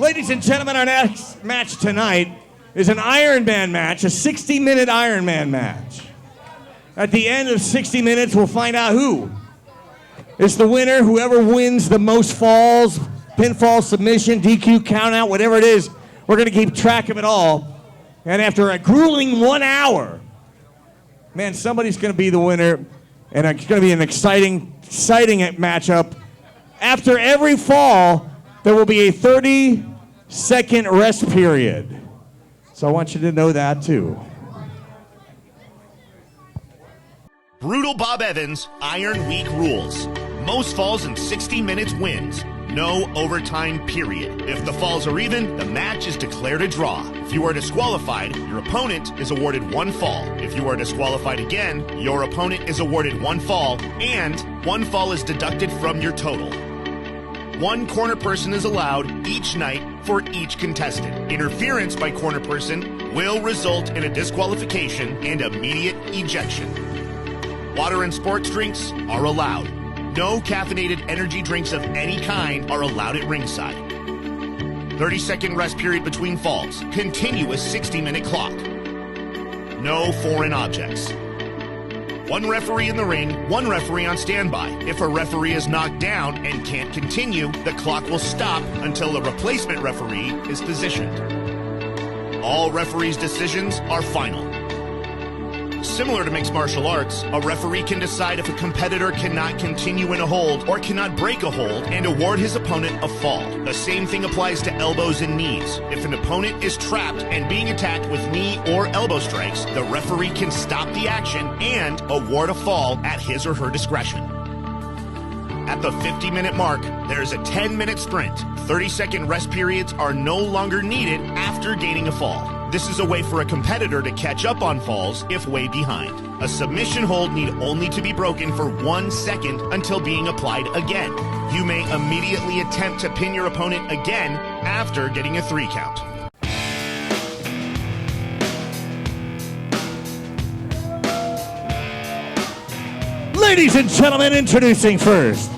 Ladies and gentlemen, our next match tonight is an Iron Man match, a 60-minute Iron Man match. At the end of 60 minutes, we'll find out who is the winner. Whoever wins the most falls, pinfall, submission, DQ, countout, whatever it is, we're going to keep track of it all. And after a grueling 1 hour, man, somebody's going to be the winner, and it's going to be an exciting matchup. After every fall, there will be a 30-second rest period. So I want you to know that, too. Brutal Bob Evans, Iron Week rules. Most falls in 60 minutes wins. No overtime period. If the falls are even, the match is declared a draw. If you are disqualified, your opponent is awarded 1 fall. If you are disqualified again, your opponent is awarded 1 fall, and 1 fall is deducted from your total. 1 corner person is allowed each night for each contestant. Interference by corner person will result in a disqualification and immediate ejection. Water and sports drinks are allowed. No caffeinated energy drinks of any kind are allowed at ringside. 30-second rest period between falls. Continuous 60-minute clock. No foreign objects. 1 referee in the ring, 1 referee on standby. If a referee is knocked down and can't continue, the clock will stop until a replacement referee is positioned. All referees' decisions are final. Similar to mixed martial arts, a referee can decide if a competitor cannot continue in a hold or cannot break a hold and award his opponent a fall. The same thing applies to elbows and knees. If an opponent is trapped and being attacked with knee or elbow strikes, the referee can stop the action and award a fall at his or her discretion. At the 50-minute mark, there is a 10-minute sprint. 30-second rest periods are no longer needed after gaining a fall. This is a way for a competitor to catch up on falls if way behind. A submission hold need only to be broken for 1 second until being applied again. You may immediately attempt to pin your opponent again after getting a 3 count. Ladies and gentlemen, introducing first,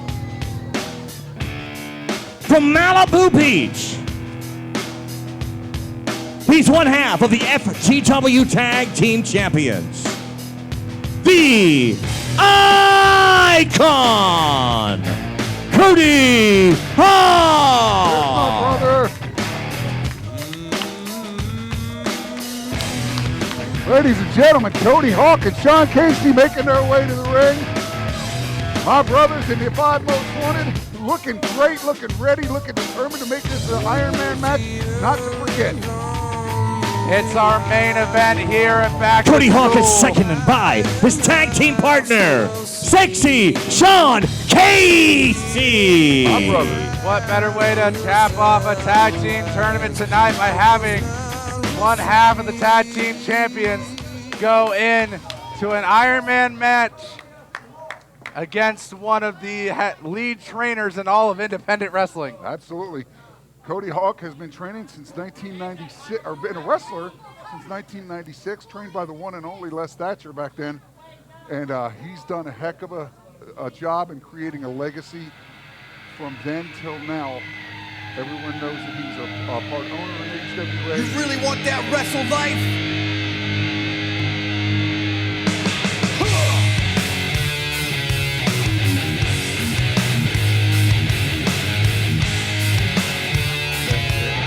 from Malibu Beach, he's one half of the FGW Tag Team Champions, the Icon, Cody Hawk. My brother. Ladies and gentlemen, Cody Hawk and Sean Casey making their way to the ring. My brothers in the 5 Most Wanted, looking great, looking ready, looking determined to make this an Iron Man match, not to forget. It's our main event here at Back to Cody Hawk School. is seconded by his tag team partner, Sexy Sean Casey. My brothers. What better way to cap off a tag team tournament tonight by having one half of the tag team champions go in to an Iron Man match against one of the lead trainers in all of independent wrestling. Absolutely. Cody Hawk has been training since 1996, or been a wrestler since 1996, trained by the one and only Les Thatcher back then. And he's done a heck of a job in creating a legacy from then till now. Everyone knows that he's a part owner in HWA. You really want that wrestle life?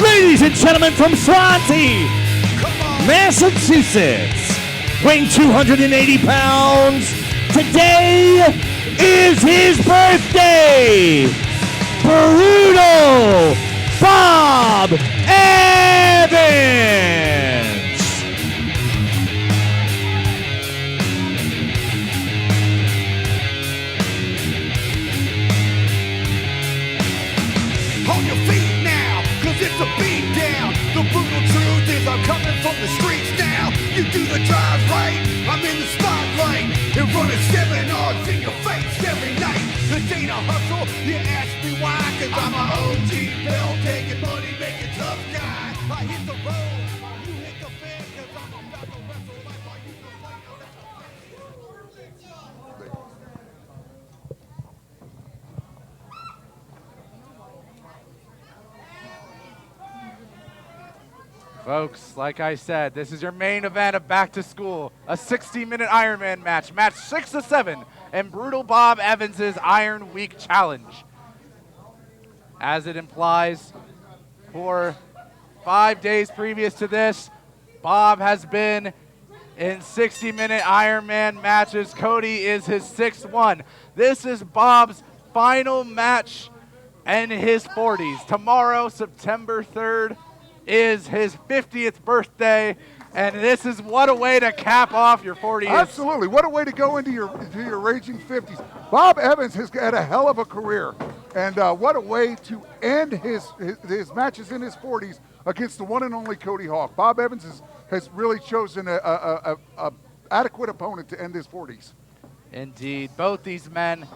Ladies and gentlemen, from Swansea, Massachusetts, weighing 280 pounds, today is his birthday, Brutal Bob Evans. On your feet now, cause it's a beat down. The brutal truth is I'm coming from the streets now. You do the drive right, I'm in the spotlight. And running seminars in your face every night. This ain't a hustle, you ask me why. Cause I'm a OG bill, taking money, making tough guy. I hit the road, you hit the bed. Cause I'm a wrestle like I used to play. Folks, like I said, this is your main event of Back to School, a 60-minute Ironman match, match 6 of 7, and Brutal Bob Evans' Iron Week Challenge. As it implies, for 5 days previous to this, Bob has been in 60-minute Ironman matches. Cody is his 6th one. This is Bob's final match in his 40s. Tomorrow, September 3rd, is his 50th birthday, and this is what a way to cap off your 40th. Absolutely. What a way to go into your raging 50s. Bob Evans has had a hell of a career, and what a way to end his matches in his 40s against the one and only Cody Hawk. Bob Evans has really chosen a adequate opponent to end his 40s. Indeed. Both these men,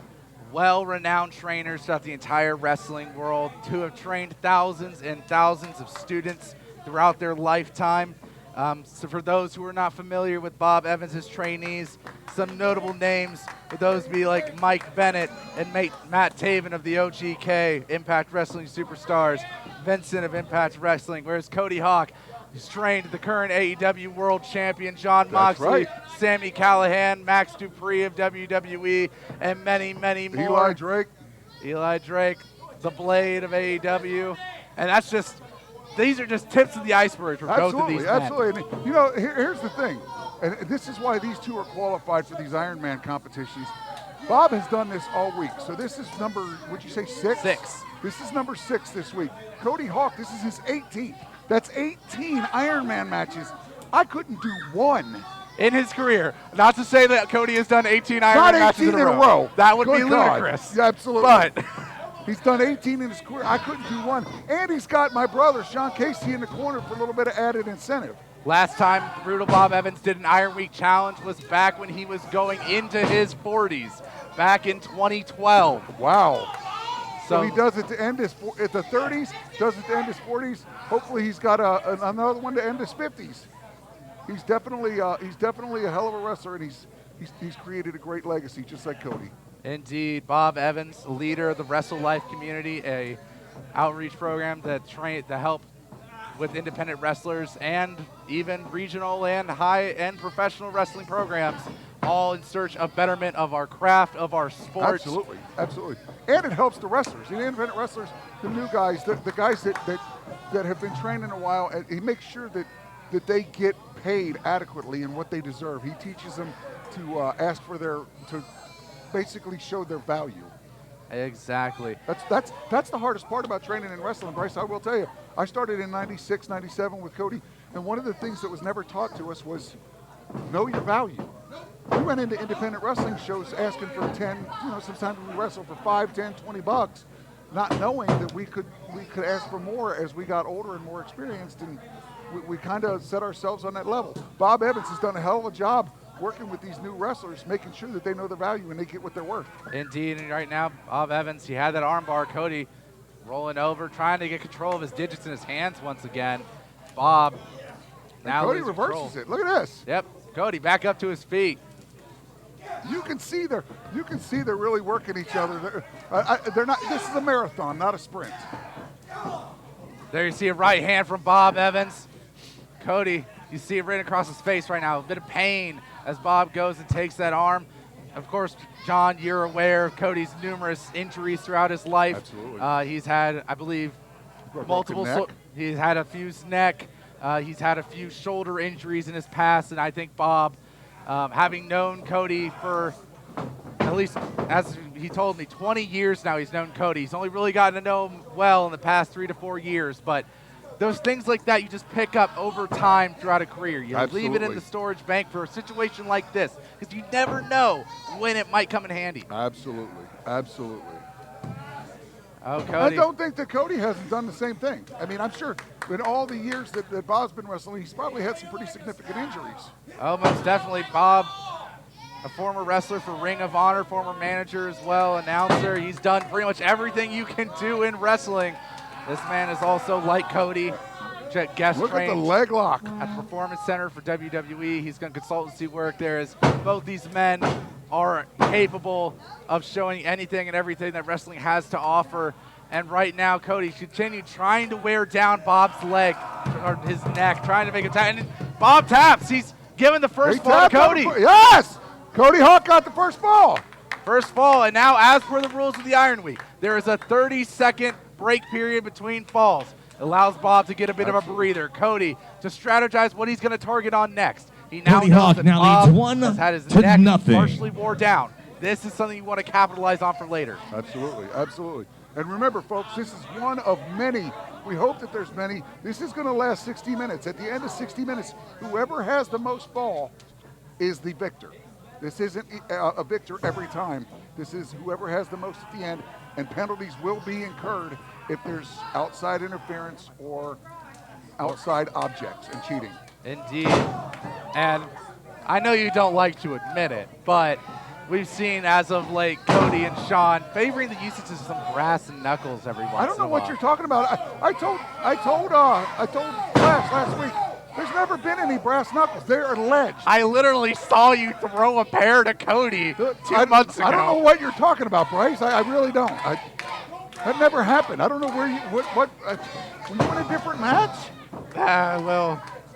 well-renowned trainers throughout the entire wrestling world, who have trained thousands and thousands of students throughout their lifetime. So for those who are not familiar with Bob Evans' trainees, some notable names would those be like Mike Bennett and Matt Taven of the OGK, Impact Wrestling Superstars, Vincent of Impact Wrestling, whereas Cody Hawk has trained the current AEW World Champion Jon Moxley, right. Sami Callihan, Max Dupree of WWE, and many, many more. Eli Drake, the Blade of AEW. And that's just, these are just tips of the iceberg for both of these men. Absolutely. You know, here's the thing, and this is why these two are qualified for these Ironman competitions. Bob has done this all week, so this is number, would you say 6? 6. This is number 6 this week. Cody Hawk, this is his 18th. That's 18 Ironman matches. I couldn't do one. In his career. Not to say that Cody has done 18 Ironman matches in a row. That would be ludicrous. Yeah, absolutely. But he's done 18 in his career. I couldn't do one. And he's got my brother, Sean Casey, in the corner for a little bit of added incentive. last time Brutal Bob Evans did an Iron Week challenge was back when he was going into his 40s, back in 2012. Wow. So he does it to end his at the 30s, does it to end his 40s. Hopefully he's got another one to end his 50s. He's definitely a hell of a wrestler, and he's created a great legacy, just like Cody. Indeed, Bob Evans, a leader of the Wrestle Life community, a outreach program that help with independent wrestlers and even regional and high-end professional wrestling programs, all in search of betterment of our craft, of our sport. Absolutely, absolutely. And it helps the wrestlers, the independent wrestlers, the new guys, the guys that have been training a while. And he makes sure that they get paid adequately and what they deserve. He teaches them to ask for to basically show their value. Exactly. That's the hardest part about training in wrestling, Bryce. I will tell you. I started in 96, 97 with Cody, and one of the things that was never taught to us was know your value. We went into independent wrestling shows asking for 10, sometimes we wrestled for 5, 10, 20 bucks, not knowing that we could ask for more as we got older and more experienced, and we kind of set ourselves on that level. Bob Evans has done a hell of a job working with these new wrestlers, making sure that they know their value and they get what they're worth. Indeed, and right now, Bob Evans, he had that armbar. Cody rolling over, trying to get control of his digits in his hands once again. Bob now Cody reverses it. Look at this. Yep, Cody back up to his feet. You can see they're really working each other. They're not. This is a marathon, not a sprint. There you see a right hand from Bob Evans. Cody, you see it right across his face right now. A bit of pain as Bob goes and takes that arm. Of course, John, you're aware of Cody's numerous injuries throughout his life. Absolutely. He's had, I believe, multiple. He's had a fused neck. He's had a few shoulder injuries in his past, and I think Bob, having known Cody for at least, as he told me, 20 years now he's known Cody. He's only really gotten to know him well in the past 3 to 4 years, but those things like that you just pick up over time throughout a career. You leave it in the storage bank for a situation like this, because you never know when it might come in handy. Absolutely, absolutely. Oh, Cody. I don't think that Cody hasn't done the same thing. I mean, I'm sure in all the years that Bob's been wrestling, he's probably had some pretty significant injuries. Oh, most definitely. Bob, a former wrestler for Ring of Honor, former manager as well, announcer. He's done pretty much everything you can do in wrestling. This man is also, like Cody, guest Look trained at the leg lock at the Performance Center for WWE. He's done consultancy work there, as both these men are capable of showing anything and everything that wrestling has to offer. And right now, Cody continues trying to wear down Bob's leg, or his neck, trying to make it tap. And Bob taps. He's giving the first fall to Cody. Yes! Cody Hawk got the first fall. First fall, and now as per the rules of the Iron Week, there is a 30-second break period between falls. It allows Bob to get a bit of a breather. Cody to strategize what he's going to target on next. He now Cody knows Hawk that now Bob leads 1 has had his to neck nothing. partially wore down. This is something you want to capitalize on for later. Absolutely, absolutely. And remember, folks, this is one of many. We hope that there's many. This is going to last 60 minutes. At the end of 60 minutes, whoever has the most fall is the victor. This isn't a victor every time. This is whoever has the most at the end, and penalties will be incurred if there's outside interference or outside objects and cheating. Indeed. And I know you don't like to admit it, but we've seen as of late Cody and Sean favoring the usage of some brass and knuckles every once in a while. I don't know what you're talking about. I told Flash last week, there's never been any brass knuckles. They're alleged. I literally saw you throw a pair to Cody 2 months ago. I don't know what you're talking about, Bryce. I really don't. That never happened. I don't know where you, were you in a different match?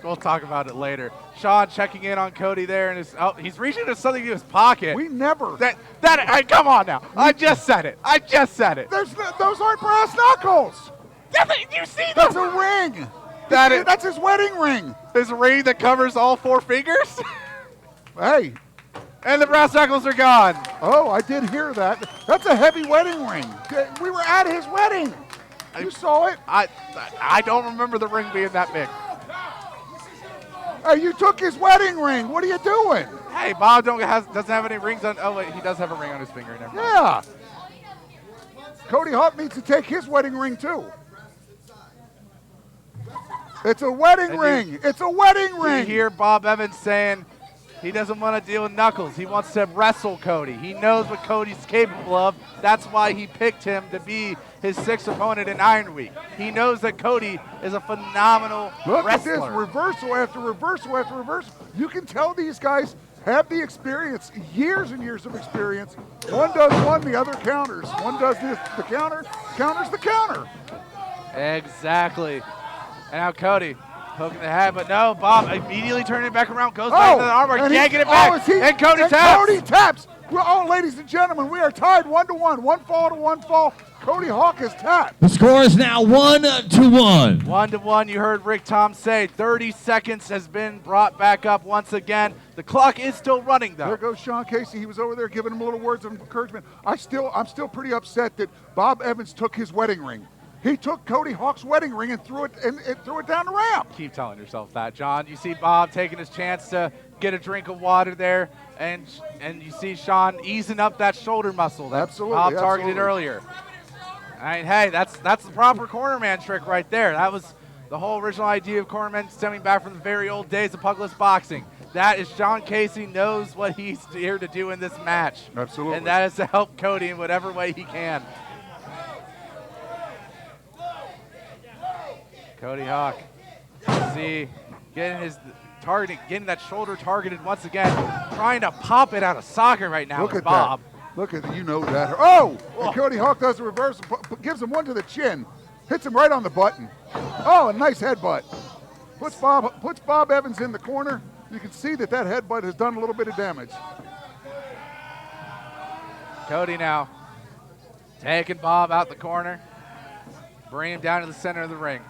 We'll talk about it later. Sean checking in on Cody there, and he's reaching into something in his pocket. We never. Come on now. I just said it. Those aren't brass knuckles. You see That's a ring. That's his wedding ring. His ring that covers all 4 fingers? Hey. And the brass knuckles are gone. Oh, I did hear that. That's a heavy wedding ring. We were at his wedding. You saw it? I don't remember the ring being that big. Hey, you took his wedding ring. What are you doing? Hey, Bob doesn't have any rings on. Oh, wait, he does have a ring on his finger. Never mind. Yeah. Cody Hawk needs to take his wedding ring, too. It's a wedding ring. It's a wedding ring. You hear Bob Evans saying he doesn't want to deal with knuckles. He wants to wrestle Cody. He knows what Cody's capable of. That's why he picked him to be his 6th opponent in Iron Week. He knows that Cody is a phenomenal wrestler. Look at this, reversal after reversal after reversal. You can tell these guys have the experience, years and years of experience. One does one, the other counters. One does this, the counter, counters the counter. Exactly. And now Cody poking the head, but no, Bob immediately turning it back around, goes back to the armbar, yanking it back, and Cody taps. Cody taps. Well, ladies and gentlemen, we are tied 1-1. 1 fall to 1 fall. Cody Hawk is tapped. The score is now 1-1. 1-1. You heard Rick Tom say 30 seconds has been brought back up once again. The clock is still running, though. There goes Sean Casey. He was over there giving him little words of encouragement. I'm still pretty upset that Bob Evans took his wedding ring. He took Cody Hawk's wedding ring and threw it down the ramp. Keep telling yourself that, John. You see Bob taking his chance to get a drink of water there, and you see Sean easing up that shoulder muscle that Bob targeted earlier. I mean, hey, that's the proper cornerman trick right there. That was the whole original idea of cornermen stemming back from the very old days of pugless boxing. That is Sean Casey knows what he's here to do in this match. Absolutely. And that is to help Cody in whatever way he can. Cody Hawk, see, getting that shoulder targeted once again, trying to pop it out of socket right now. Look at Bob. That. Look at that. You know that. Oh! And Cody Hawk does a reverse, gives him one to the chin, hits him right on the button. Oh, a nice headbutt. Puts Bob Evans in the corner. You can see that headbutt has done a little bit of damage. Cody now taking Bob out the corner, bring him down to the center of the ring.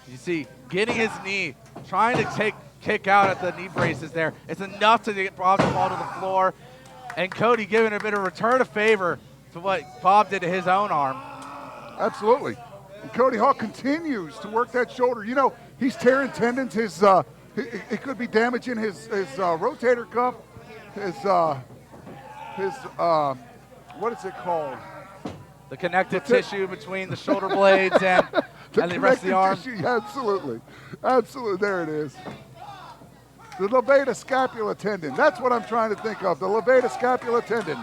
You see, getting his knee, trying to kick out at the knee braces there. It's enough to get Bob to fall to the floor. And Cody giving a bit of return of favor to what Bob did to his own arm. Absolutely. And Cody Hawk continues to work that shoulder. You know, he's tearing tendons. It could be damaging his rotator cuff. What is it called? The connective tissue between the shoulder blades and the rest of the arm. Tissue, absolutely. Absolutely. There it is. The levator scapula tendon. That's what I'm trying to think of. The levator scapula tendon.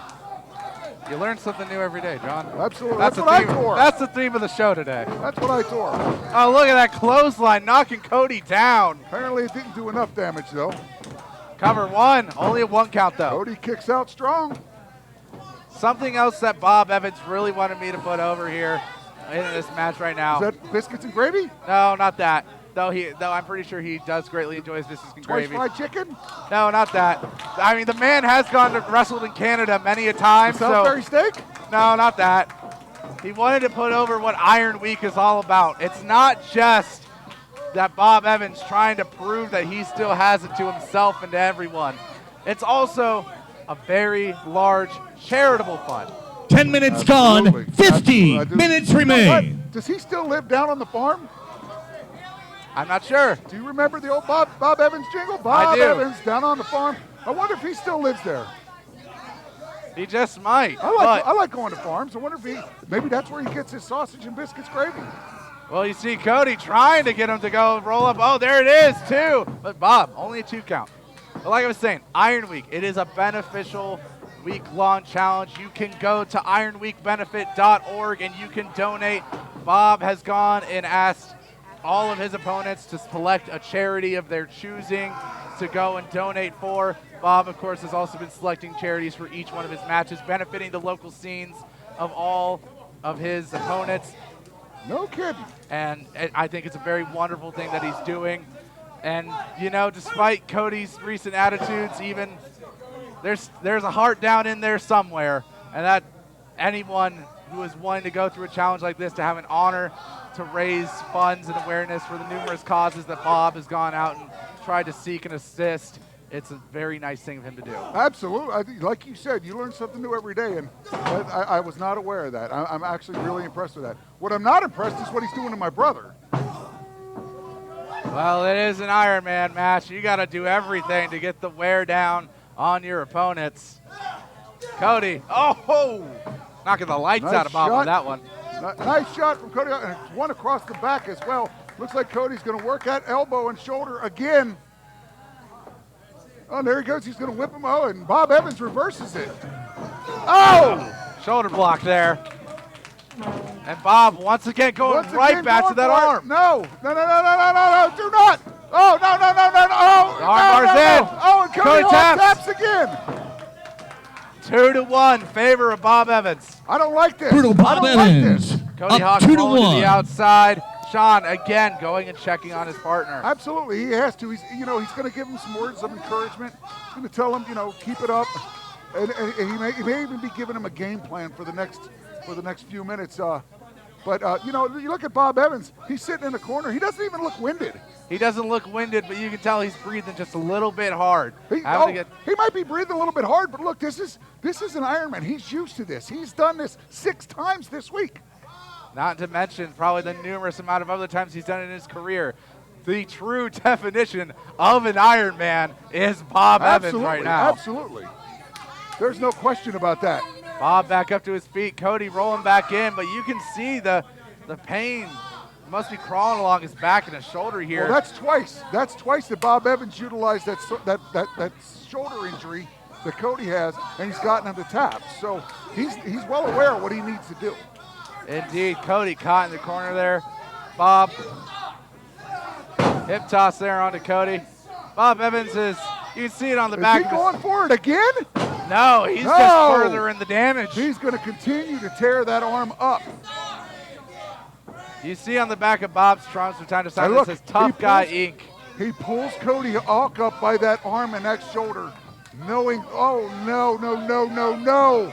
You learn something new every day, John. Absolutely. That's what I tore. That's the theme of the show today. That's what I tore. Oh, look at that clothesline knocking Cody down. Apparently it didn't do enough damage, though. Cover 1. Only a 1 count, though. Cody kicks out strong. Something else that Bob Evans really wanted me to put over here in this match right now. Is that biscuits and gravy? No, not that. Though I'm pretty sure he does greatly enjoys biscuits and Twice gravy. fried chicken? No, not that. I mean, the man has wrestled in Canada many a time. Salisbury steak? No, not that. He wanted to put over what Iron Week is all about. It's not just that Bob Evans trying to prove that he still has it to himself and to everyone. It's also a very large charitable fund. 10 minutes Absolutely. gone, 50 Absolutely. minutes You know remain. what? Does he still live down on the farm? I'm not sure. Do you remember the old Bob Evans jingle? I do. Evans down on the farm. I wonder if he still lives there. He just might. I like going to farms. I wonder if maybe that's where he gets his sausage and biscuits gravy. Well, you see Cody trying to get him to go roll up. Oh, there it is, 2. But Bob, only a 2 count. But like I was saying, Iron Week, it is a beneficial week-long challenge. You can go to ironweekbenefit.org and you can donate. Bob has gone and asked all of his opponents to select a charity of their choosing to go and donate for. Bob, of course, has also been selecting charities for each one of his matches, benefiting the local scenes of all of his opponents. No kidding. And I think it's a very wonderful thing that he's doing. And, you know, despite Cody's recent attitudes, even there's a heart down in there somewhere. And that anyone who is wanting to go through a challenge like this to have an honor to raise funds and awareness for the numerous causes that Bob has gone out and tried to seek and assist, it's a very nice thing of him to do. Absolutely. I think, like you said, you learn something new every day, and I was not aware of that. I'm actually really impressed with that. What I'm not impressed is what he's doing to my brother. Well, it is an Iron Man match. You got to do everything to get the wear down on your opponents. Cody, knocking the lights Nice out of Bob shot. with that one. Nice shot from Cody, and it's one across the back as well. Looks like Cody's going to work that elbow and shoulder again. Oh, there he goes. He's going to whip him. Oh, and Bob Evans reverses it. Oh! Shoulder block there. And Bob once again going right back to that arm. No. Do not. Oh, no. The arm bar's in. Oh, and Cody Hawk taps again. 2-1 favor of Bob Evans. I don't like this. Brutal Bob Evans. Cody Up Hawk 2-1. rolling to the outside. Sean again going and checking on his partner. Absolutely, he has to. He's going to give him some words of encouragement. He's going to tell him, keep it up, and he may even be giving him a game plan for the next few minutes. But you look at Bob Evans. He's sitting in the corner. He doesn't even look winded. He doesn't look winded, but you can tell he's breathing just a little bit hard. He might be breathing a little bit hard, but look, this is an Ironman. He's used to this. He's done this 6 times this week. Not to mention probably the numerous amount of other times he's done it in his career. The true definition of an Ironman is Bob Evans right now. Absolutely. There's no question about that. Bob back up to his feet. Cody rolling back in, but you can see the pain must be crawling along his back and his shoulder here. Well, that's twice. That's twice that Bob Evans utilized that shoulder injury that Cody has, and he's gotten him to tap. So he's well aware of what he needs to do. Indeed, Cody caught in the corner there. Bob, hip toss there onto Cody. Bob Evans you can see it on the back. Is he going for it again? No, he's just furthering the damage. He's going to continue to tear that arm up. You see on the back of Bob's trunks from time to time it says Tough Guy Inc. He pulls Cody Hawk up by that arm and that shoulder, knowing, oh, no.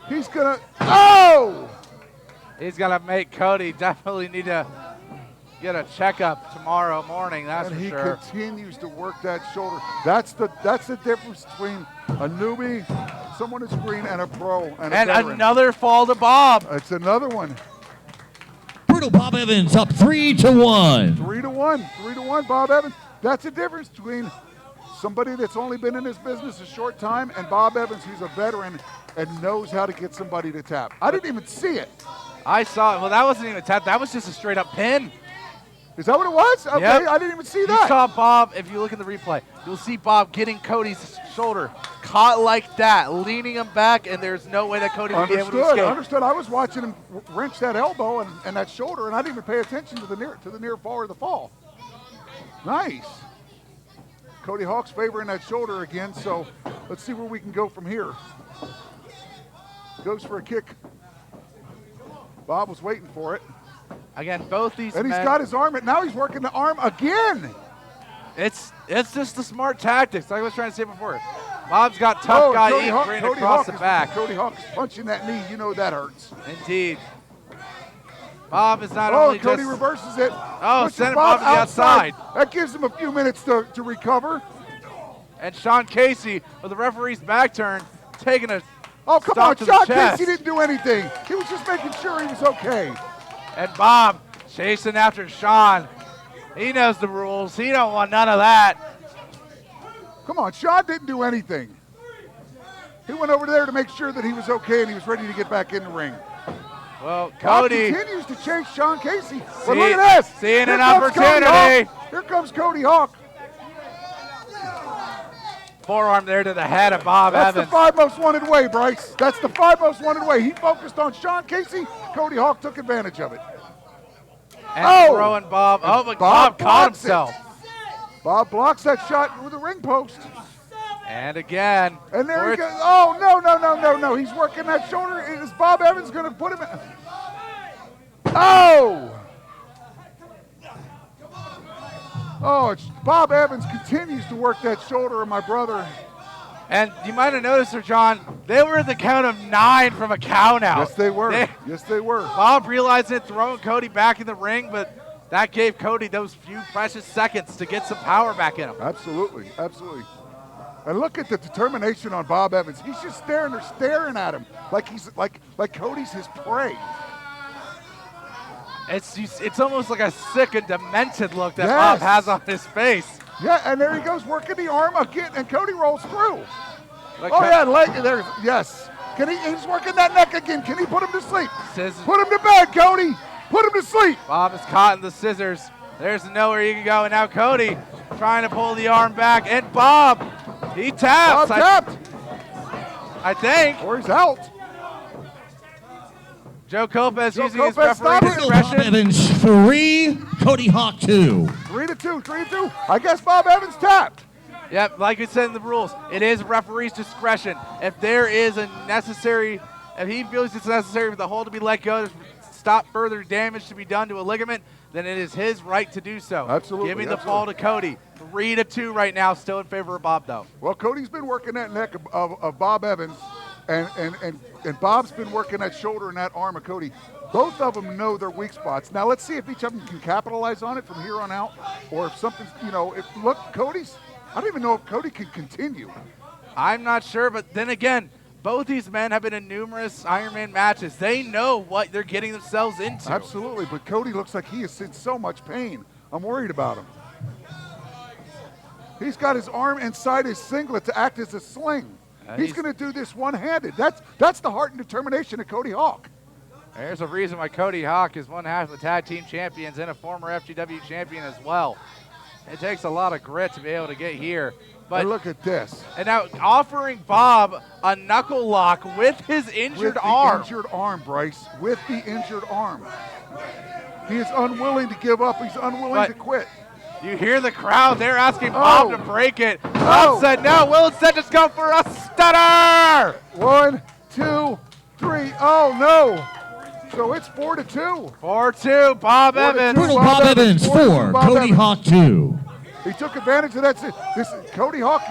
He's going to, He's going to make Cody definitely need to get a checkup tomorrow morning, that's and for sure. And he continues to work that shoulder. That's the difference between a newbie, someone who's green, and a pro and a veteran. Another fall to Bob. It's another one. Brutal Bob Evans up 3-1. 3-1, Bob Evans. That's the difference between somebody that's only been in this business a short time and Bob Evans, who's a veteran and knows how to get somebody to tap. I didn't even see it. I saw it. Well, that wasn't even a tap. That was just a straight up pin. Is that what it was? Okay, yep. I didn't even see that. You saw Bob, if you look in the replay, you'll see Bob getting Cody's shoulder caught like that, leaning him back, and there's no way that Cody would be able to escape. Understood. I was watching him wrench that elbow and that shoulder, and I didn't even pay attention to the near fall or the fall. Nice. Cody Hawk's favoring that shoulder again, so let's see where we can go from here. Goes for a kick. Bob was waiting for it. Again, both these And men, he's got his arm, and now he's working the arm again. it's just the smart tactics, like I was trying to say before. Bob's got tough guy Cody Hawk, green Cody across Hawk the back. Cody Hawk is punching that knee. You know that hurts. Indeed. Bob is not Oh, only and Cody just... reverses it. Oh, Pushes sending Bob to the outside. That gives him a few minutes to recover. And Sean Casey, with the referee's back turn, taking a Oh, come stop on. to the Sean chest. Casey didn't do anything. He was just making sure he was okay. And Bob chasing after Sean. He knows the rules. He don't want none of that. Come on, Sean didn't do anything. He went over there to make sure that he was okay and he was ready to get back in the ring. Well, Bob Cody continues to chase Sean Casey. But look at this. seeing Here an comes Cody opportunity. Hawk. Here comes Cody Hawk. forearm there to the head of Bob That's Evans. the 5 most wanted way, Bryce. That's the 5 most wanted way. He focused on Sean Casey. Cody Hawk took advantage of it. And throwing Bob. Oh, but Bob caught himself. Bob blocks that shot with the ring post. And again. And there he goes. Oh, no. He's working that shoulder. Is Bob Evans going to put him in? Oh! Oh, Bob Evans continues to work that shoulder of my brother. And you might have noticed, Sir John, they were at the count of 9 from a count out. Yes, they were. Yes, they were. Bob realized it, throwing Cody back in the ring, but that gave Cody those few precious seconds to get some power back in him. Absolutely. And look at the determination on Bob Evans. He's just staring at him like he's like Cody's his prey. It's almost like a sick and demented look that Yes. Bob has on his face. Yeah, and there he goes working the arm again, and Cody rolls through. Like Leg there. Yes. He's working that neck again. Can he put him to sleep? Scissors. Put him to bed, Cody. Put him to sleep. Bob is caught in the scissors. There's nowhere you can go, and now Cody trying to pull the arm back, and Bob, he taps. Bob tapped. I think. Or he's out. Joe Copez using his Copez stopped referee it. Bob discretion. Evans 3, Cody Hawk 2. 3-2. I guess Bob Evans tapped. Yep, like we said in the rules, it is referee's discretion. If there is a necessary, if he feels it's necessary for the hold to be let go to stop further damage to be done to a ligament, then it is his right to do so. Absolutely. Giving the ball to Cody. 3-2 right now, still in favor of Bob though. Well, Cody's been working that neck of Bob Evans, and Bob's been working that shoulder and that arm of Cody. Both of them know their weak spots. Now let's see if each of them can capitalize on it from here on out, or if something's, Cody's. I don't even know if Cody can continue. I'm not sure, but then again, both these men have been in numerous Ironman matches. They know what they're getting themselves into. Absolutely, but Cody looks like he is in so much pain. I'm worried about him. He's got his arm inside his singlet to act as a sling. He's going to do this one-handed. That's the heart and determination of Cody Hawk. There's a reason why Cody Hawk is one half of the tag team champions and a former FGW champion as well. It takes a lot of grit to be able to get here. But look at this. And now offering Bob a knuckle lock with his injured arm. With the injured arm, Bryce. With the injured arm. He is unwilling to give up. He's unwilling to quit. You hear the crowd. They're asking Bob to break it. Bob said no. Will instead just go for a stunner. 1, 2, 3. Oh, no. So it's 4-2. 4-2, Bob Evans. Brutal Bob Evans 4, Cody Hawk 2. He took advantage of that. This Cody Hawk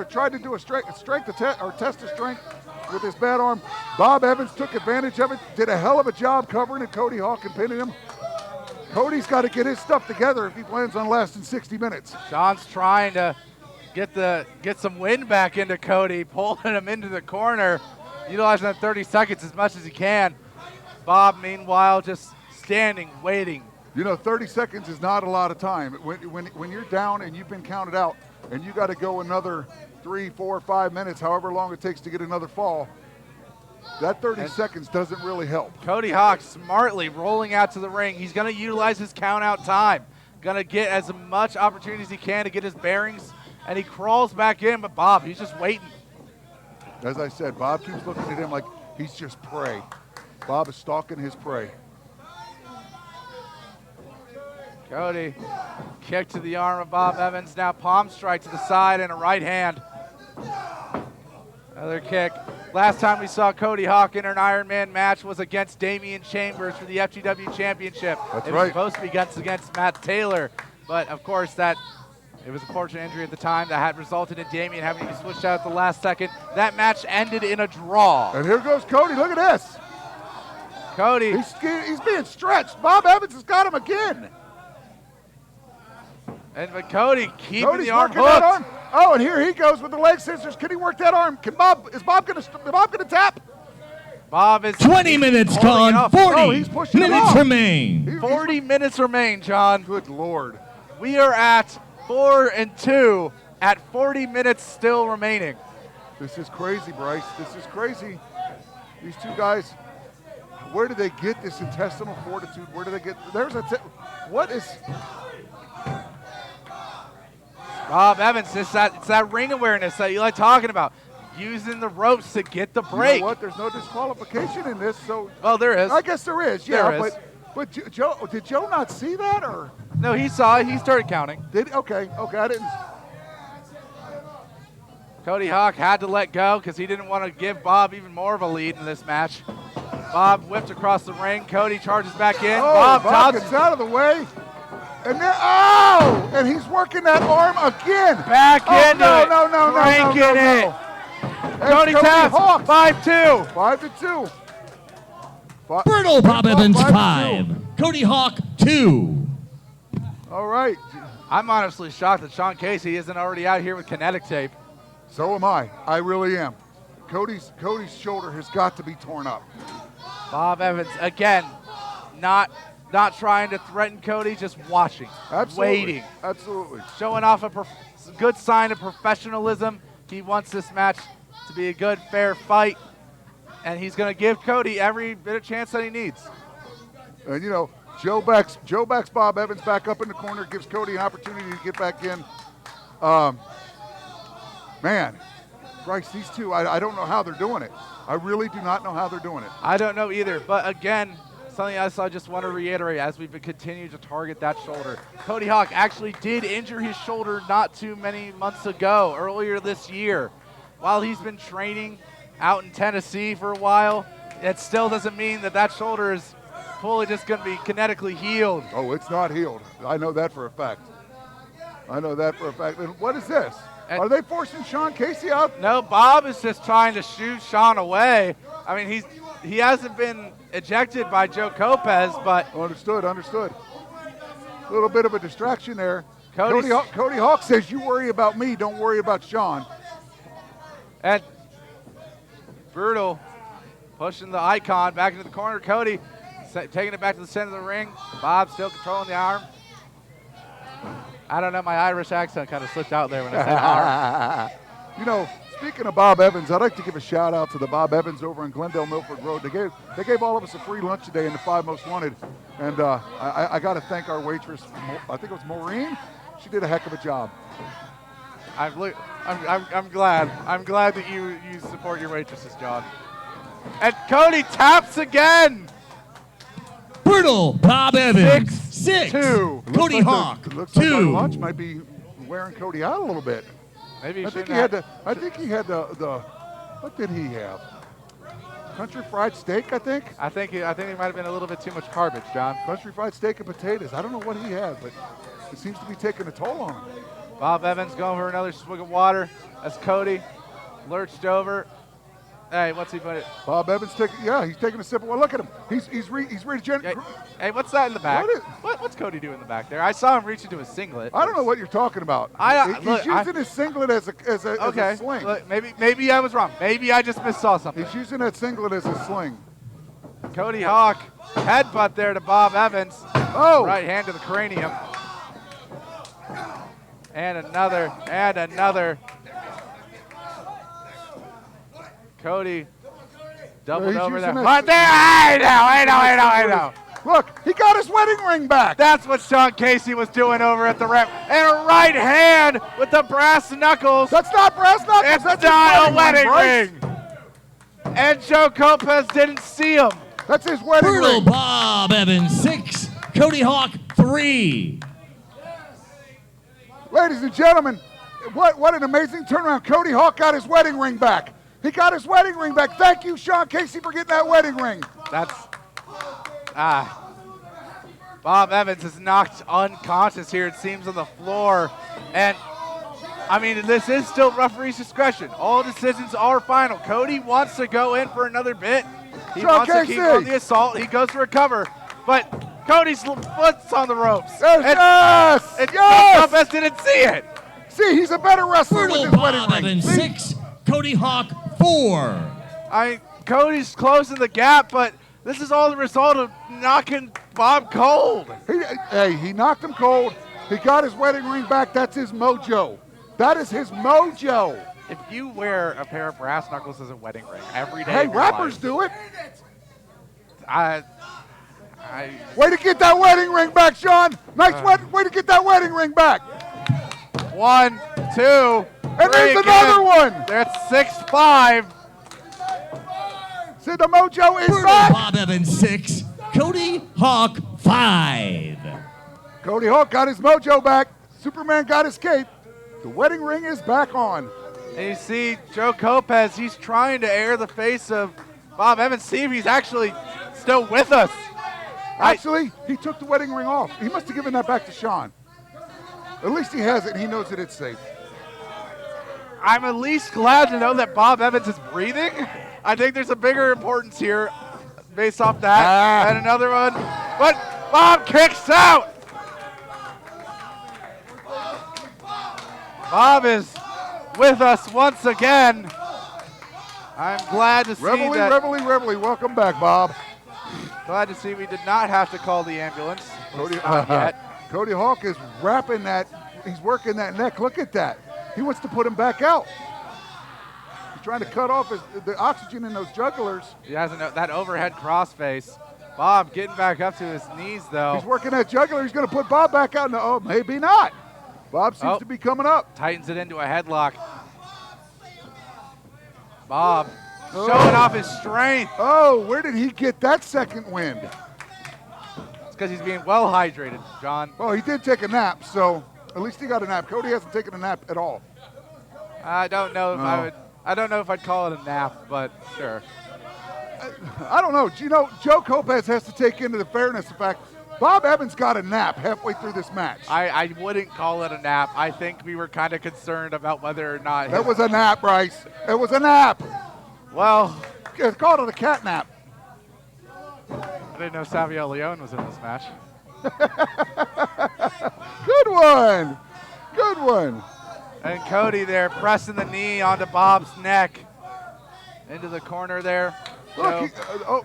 tried to do a strength test of strength with his bad arm. Bob Evans took advantage of it, did a hell of a job covering it, Cody Hawk, and pinning him. Cody's got to get his stuff together if he plans on lasting 60 minutes. Sean's trying to get some wind back into Cody, pulling him into the corner, utilizing that 30 seconds as much as he can. Bob, meanwhile, just standing, waiting. 30 seconds is not a lot of time. When you're down and you've been counted out and you got to go another 3, 4, 5 minutes, however long it takes to get another fall, that 30 seconds doesn't really help. Cody Hawk smartly rolling out to the ring. He's going to utilize his count out time. Going to get as much opportunity as he can to get his bearings, and he crawls back in, but Bob, he's just waiting. As I said, Bob keeps looking at him like he's just prey. Bob is stalking his prey. Cody, kick to the arm of Bob Evans. Now palm strike to the side and a right hand. Another kick. Last time we saw Cody Hawk in an Iron Man match was against Damian Chambers for the FGW Championship. That's it right. was supposed to be against Matt Taylor, but of course it was a fortunate injury at the time that had resulted in Damian having to be switched out at the last second. That match ended in a draw. And here goes Cody. Look at this. Cody. He's being stretched. Bob Evans has got him again. But Cody keeping Cody's the arm working that arm. hooked. Oh, and here he goes with the leg scissors. Can he work that arm? Is Bob gonna tap? Bob is 20 minutes gone. 40 he's pushing it minutes off. remain. 40 minutes remain, John. Good Lord. We are at 4-2 at 40 minutes still remaining. This is crazy, Bryce. This is crazy. These two guys, where do they get this intestinal fortitude? Where do they get? What is? Bob Evans, it's that ring awareness that you like talking about. Using the ropes to get the break. You know what? There's no disqualification in this, so. Well, there is. I guess there is. Yeah, There is. but Joe, did Joe not see that or? No, he saw it. He started counting. Okay, I didn't. Cody Hawk had to let go because he didn't want to give Bob even more of a lead in this match. Bob whipped across the ring. Cody charges back in. Oh, Bob gets tosses out of the way. And then, and he's working that arm again. back into no, it. no, Cranking it. That's Cody taps. Hawk. 5-2. 5-2. Brutal Bob Evans 5-2. 5. Cody Hawk 2. All right. I'm honestly shocked that Sean Casey isn't already out here with kinetic tape. So am I. I really am. Cody's shoulder has got to be torn up. Bob Evans, again, not trying to threaten Cody, just watching, Absolutely. waiting, Absolutely. showing off a good sign of professionalism. He wants this match to be a good, fair fight, and he's going to give Cody every bit of chance that he needs. And you know, Joe backs Bob Evans back up in the corner, gives Cody an opportunity to get back in. Man, Bryce, these two, I don't know how they're doing it. I really do not know how they're doing it. I don't know either, but again, something else I just want to reiterate as we've continued to target that shoulder. Cody Hawk actually did injure his shoulder not too many months ago, earlier this year. While he's been training out in Tennessee for a while, it still doesn't mean that shoulder is fully just going to be kinetically healed. Oh, it's not healed. I know that for a fact. And what is this? Are they forcing Sean Casey out? No, Bob is just trying to shoo Sean away. I mean, he hasn't been ejected by Joe Lopez, but Understood. A little bit of a distraction there. Cody Hawk says, "You worry about me, don't worry about Sean." And Brutal pushing the icon back into the corner. Cody taking it back to the center of the ring. Bob still controlling the arm. I don't know, my Irish accent kind of slipped out there when I said arm. You know, speaking of Bob Evans, I'd like to give a shout out to the Bob Evans over in Glendale Milford Road. They gave all of us a free lunch today in the 5 Most Wanted, and I got to thank our waitress. I think it was Maureen. She did a heck of a job. I'm glad. I'm glad that you support your waitresses, John. And Cody taps again. Brutal Bob Evans 6. 2. Cody Hawk It looks like our 2. lunch might be wearing Cody out a little bit. Maybe I think he had the. What did he have? Country fried steak, I think. I think there might have been a little bit too much garbage, John. Country fried steak and potatoes. I don't know what he had, but it seems to be taking a toll on him. Bob Evans going for another swig of water as Cody lurched over. Hey, what's he put? Bob Evans he's taking a sip of water. Look at him. He's regenerating. Hey, what's that in the back? What's Cody doing in the back there? I saw him reach into his singlet. I don't know what you're talking about. He's using his singlet as a sling. Look, maybe I was wrong. Maybe I just missaw something. He's using that singlet as a sling. Cody Hawk headbutt there to Bob Evans. Oh! Right hand to the cranium. And another. Cody doubled over there. Right there! I know. Look, he got his wedding ring back. That's what Sean Casey was doing over at the ref. And a right hand with the brass knuckles. That's not brass knuckles. It's That's not a his wedding Bryce. ring. And Joe Lopez didn't see him. That's his wedding Brutal ring. Bob Evans 6. Cody Hawk 3. Ladies and gentlemen, what an amazing turnaround. Cody Hawk got his wedding ring back. He got his wedding ring back. Thank you, Sean Casey, for getting that wedding ring. That's Bob Evans is knocked unconscious here, it seems, on the floor. And I mean, this is still referee's discretion. All decisions are final. Cody wants to go in for another bit. He wants to keep on the assault. He goes for a cover, but Cody's foot's on the ropes. Yes! And Yes! Lopez didn't see it. See, he's a better wrestler with his wedding Bob ring. Evans, See? 6. Cody Hawk, 4. Cody's closing the gap, but this is all the result of knocking Bob cold. He knocked him cold. He got his wedding ring back. That's his mojo. That is his mojo. If you wear a pair of brass knuckles as a wedding ring every day, Hey, of your rappers life, do it. Way to get that wedding ring back, Sean. Nice way to get that wedding ring back. 1, 2, and there's another one. That's 6-5. See, the mojo is Brutal back. Bob Evans, 6. Cody Hawk, 5. Cody Hawk got his mojo back. Superman got his cape. The wedding ring is back on. And you see Joe Lopez, he's trying to air the face of Bob Evans, see if he's actually still with us. Actually, he took the wedding ring off. He must have given that back to Sean. At least he has it, and he knows that it's safe. I'm at least glad to know that Bob Evans is breathing. I think there's a bigger importance here based off that. And another one. But Bob kicks out. Bob is with us once again. I'm glad to see that. Reveille. Welcome back, Bob. Glad to see we did not have to call the ambulance. Cody Hawk is wrapping that. He's working that neck. Look at that. He wants to put him back out. He's trying to cut off the oxygen in those jugglers. He has that overhead crossface. Bob getting back up to his knees, though. He's working that juggler. He's going to put Bob back out. No, maybe not. Bob seems to be coming up. Tightens it into a headlock. Bob showing off his strength. Oh, where did he get that second wind? It's because he's being well hydrated, John. Well, he did take a nap, so at least he got a nap. Cody hasn't taken a nap at all. I don't know if I don't know if I'd call it a nap, but sure. I don't know. You know, Joe Lopez has to take into the fairness the fact Bob Evans got a nap halfway through this match. I wouldn't call it a nap. I think we were kind of concerned about whether or not. That was a nap, Bryce. It was a nap. Well, it's called it a cat nap. I didn't know Savio Leone was in this match. Good one. Good one. And Cody there pressing the knee onto Bob's neck. Into the corner there. Look,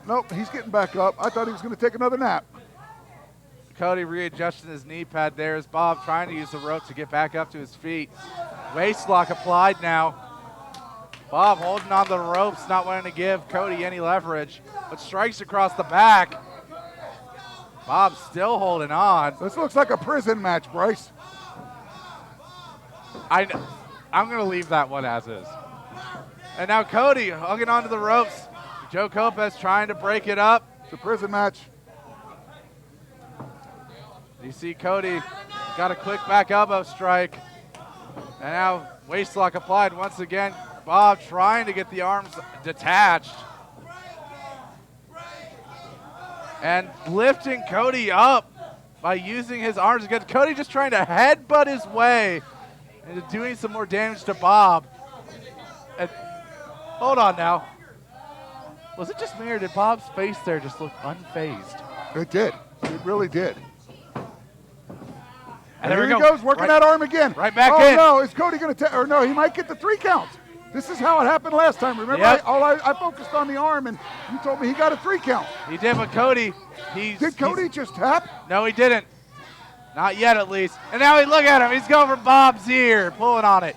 no, he's getting back up. I thought he was going to take another nap. Cody readjusting his knee pad there as Bob trying to use the rope to get back up to his feet. Waist lock applied now. Bob holding on the ropes, not wanting to give Cody any leverage, but strikes across the back. Bob still holding on. This looks like a prison match, Bryce. I'm going to leave that one as is. And now Cody hugging onto the ropes. Joe Lopez trying to break it up. It's a prison match. You see Cody got a quick back elbow strike. And now waist lock applied once again. Bob trying to get the arms detached. And lifting Cody up by using his arms again. Cody just trying to headbutt his way into doing some more damage to Bob. And hold on now. Was it just me or did Bob's face there just look unfazed? It did. It really did. And here he goes, working that arm again. Right back in. Oh, no, is Cody going to or no, he might get the 3 count. This is how it happened last time. Remember, Yep. I focused on the arm, and you told me he got a 3 count. He did, but Cody, Did Cody just tap? No, he didn't. Not yet, at least. And now look at him. He's going for Bob's ear, pulling on it.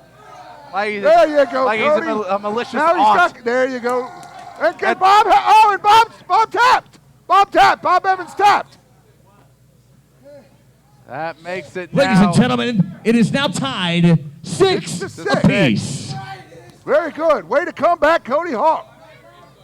Like there you go, like Cody. He's a malicious now aunt. He's there you go. And Bob, and Bob tapped. Bob tapped. Bob Evans tapped. That makes it Ladies now. and gentlemen, it is now tied 6 apiece. Very good. Way to come back, Cody Hawk.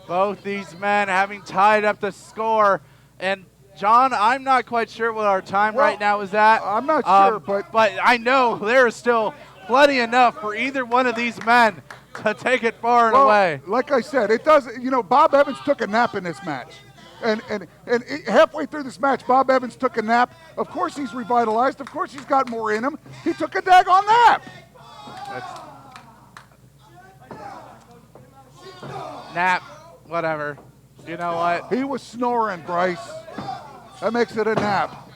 Both these men having tied up the score. And, John, I'm not quite sure what our time right now is at. I'm not sure, but I know there is still plenty enough for either one of these men to take it far and Well, away. like I said, it does. You know, Bob Evans took a nap in this match. And halfway through this match, Bob Evans took a nap. Of course he's revitalized. Of course he's got more in him. He took a daggone nap. Nap, whatever. You know what? He was snoring, Bryce. That makes it a nap.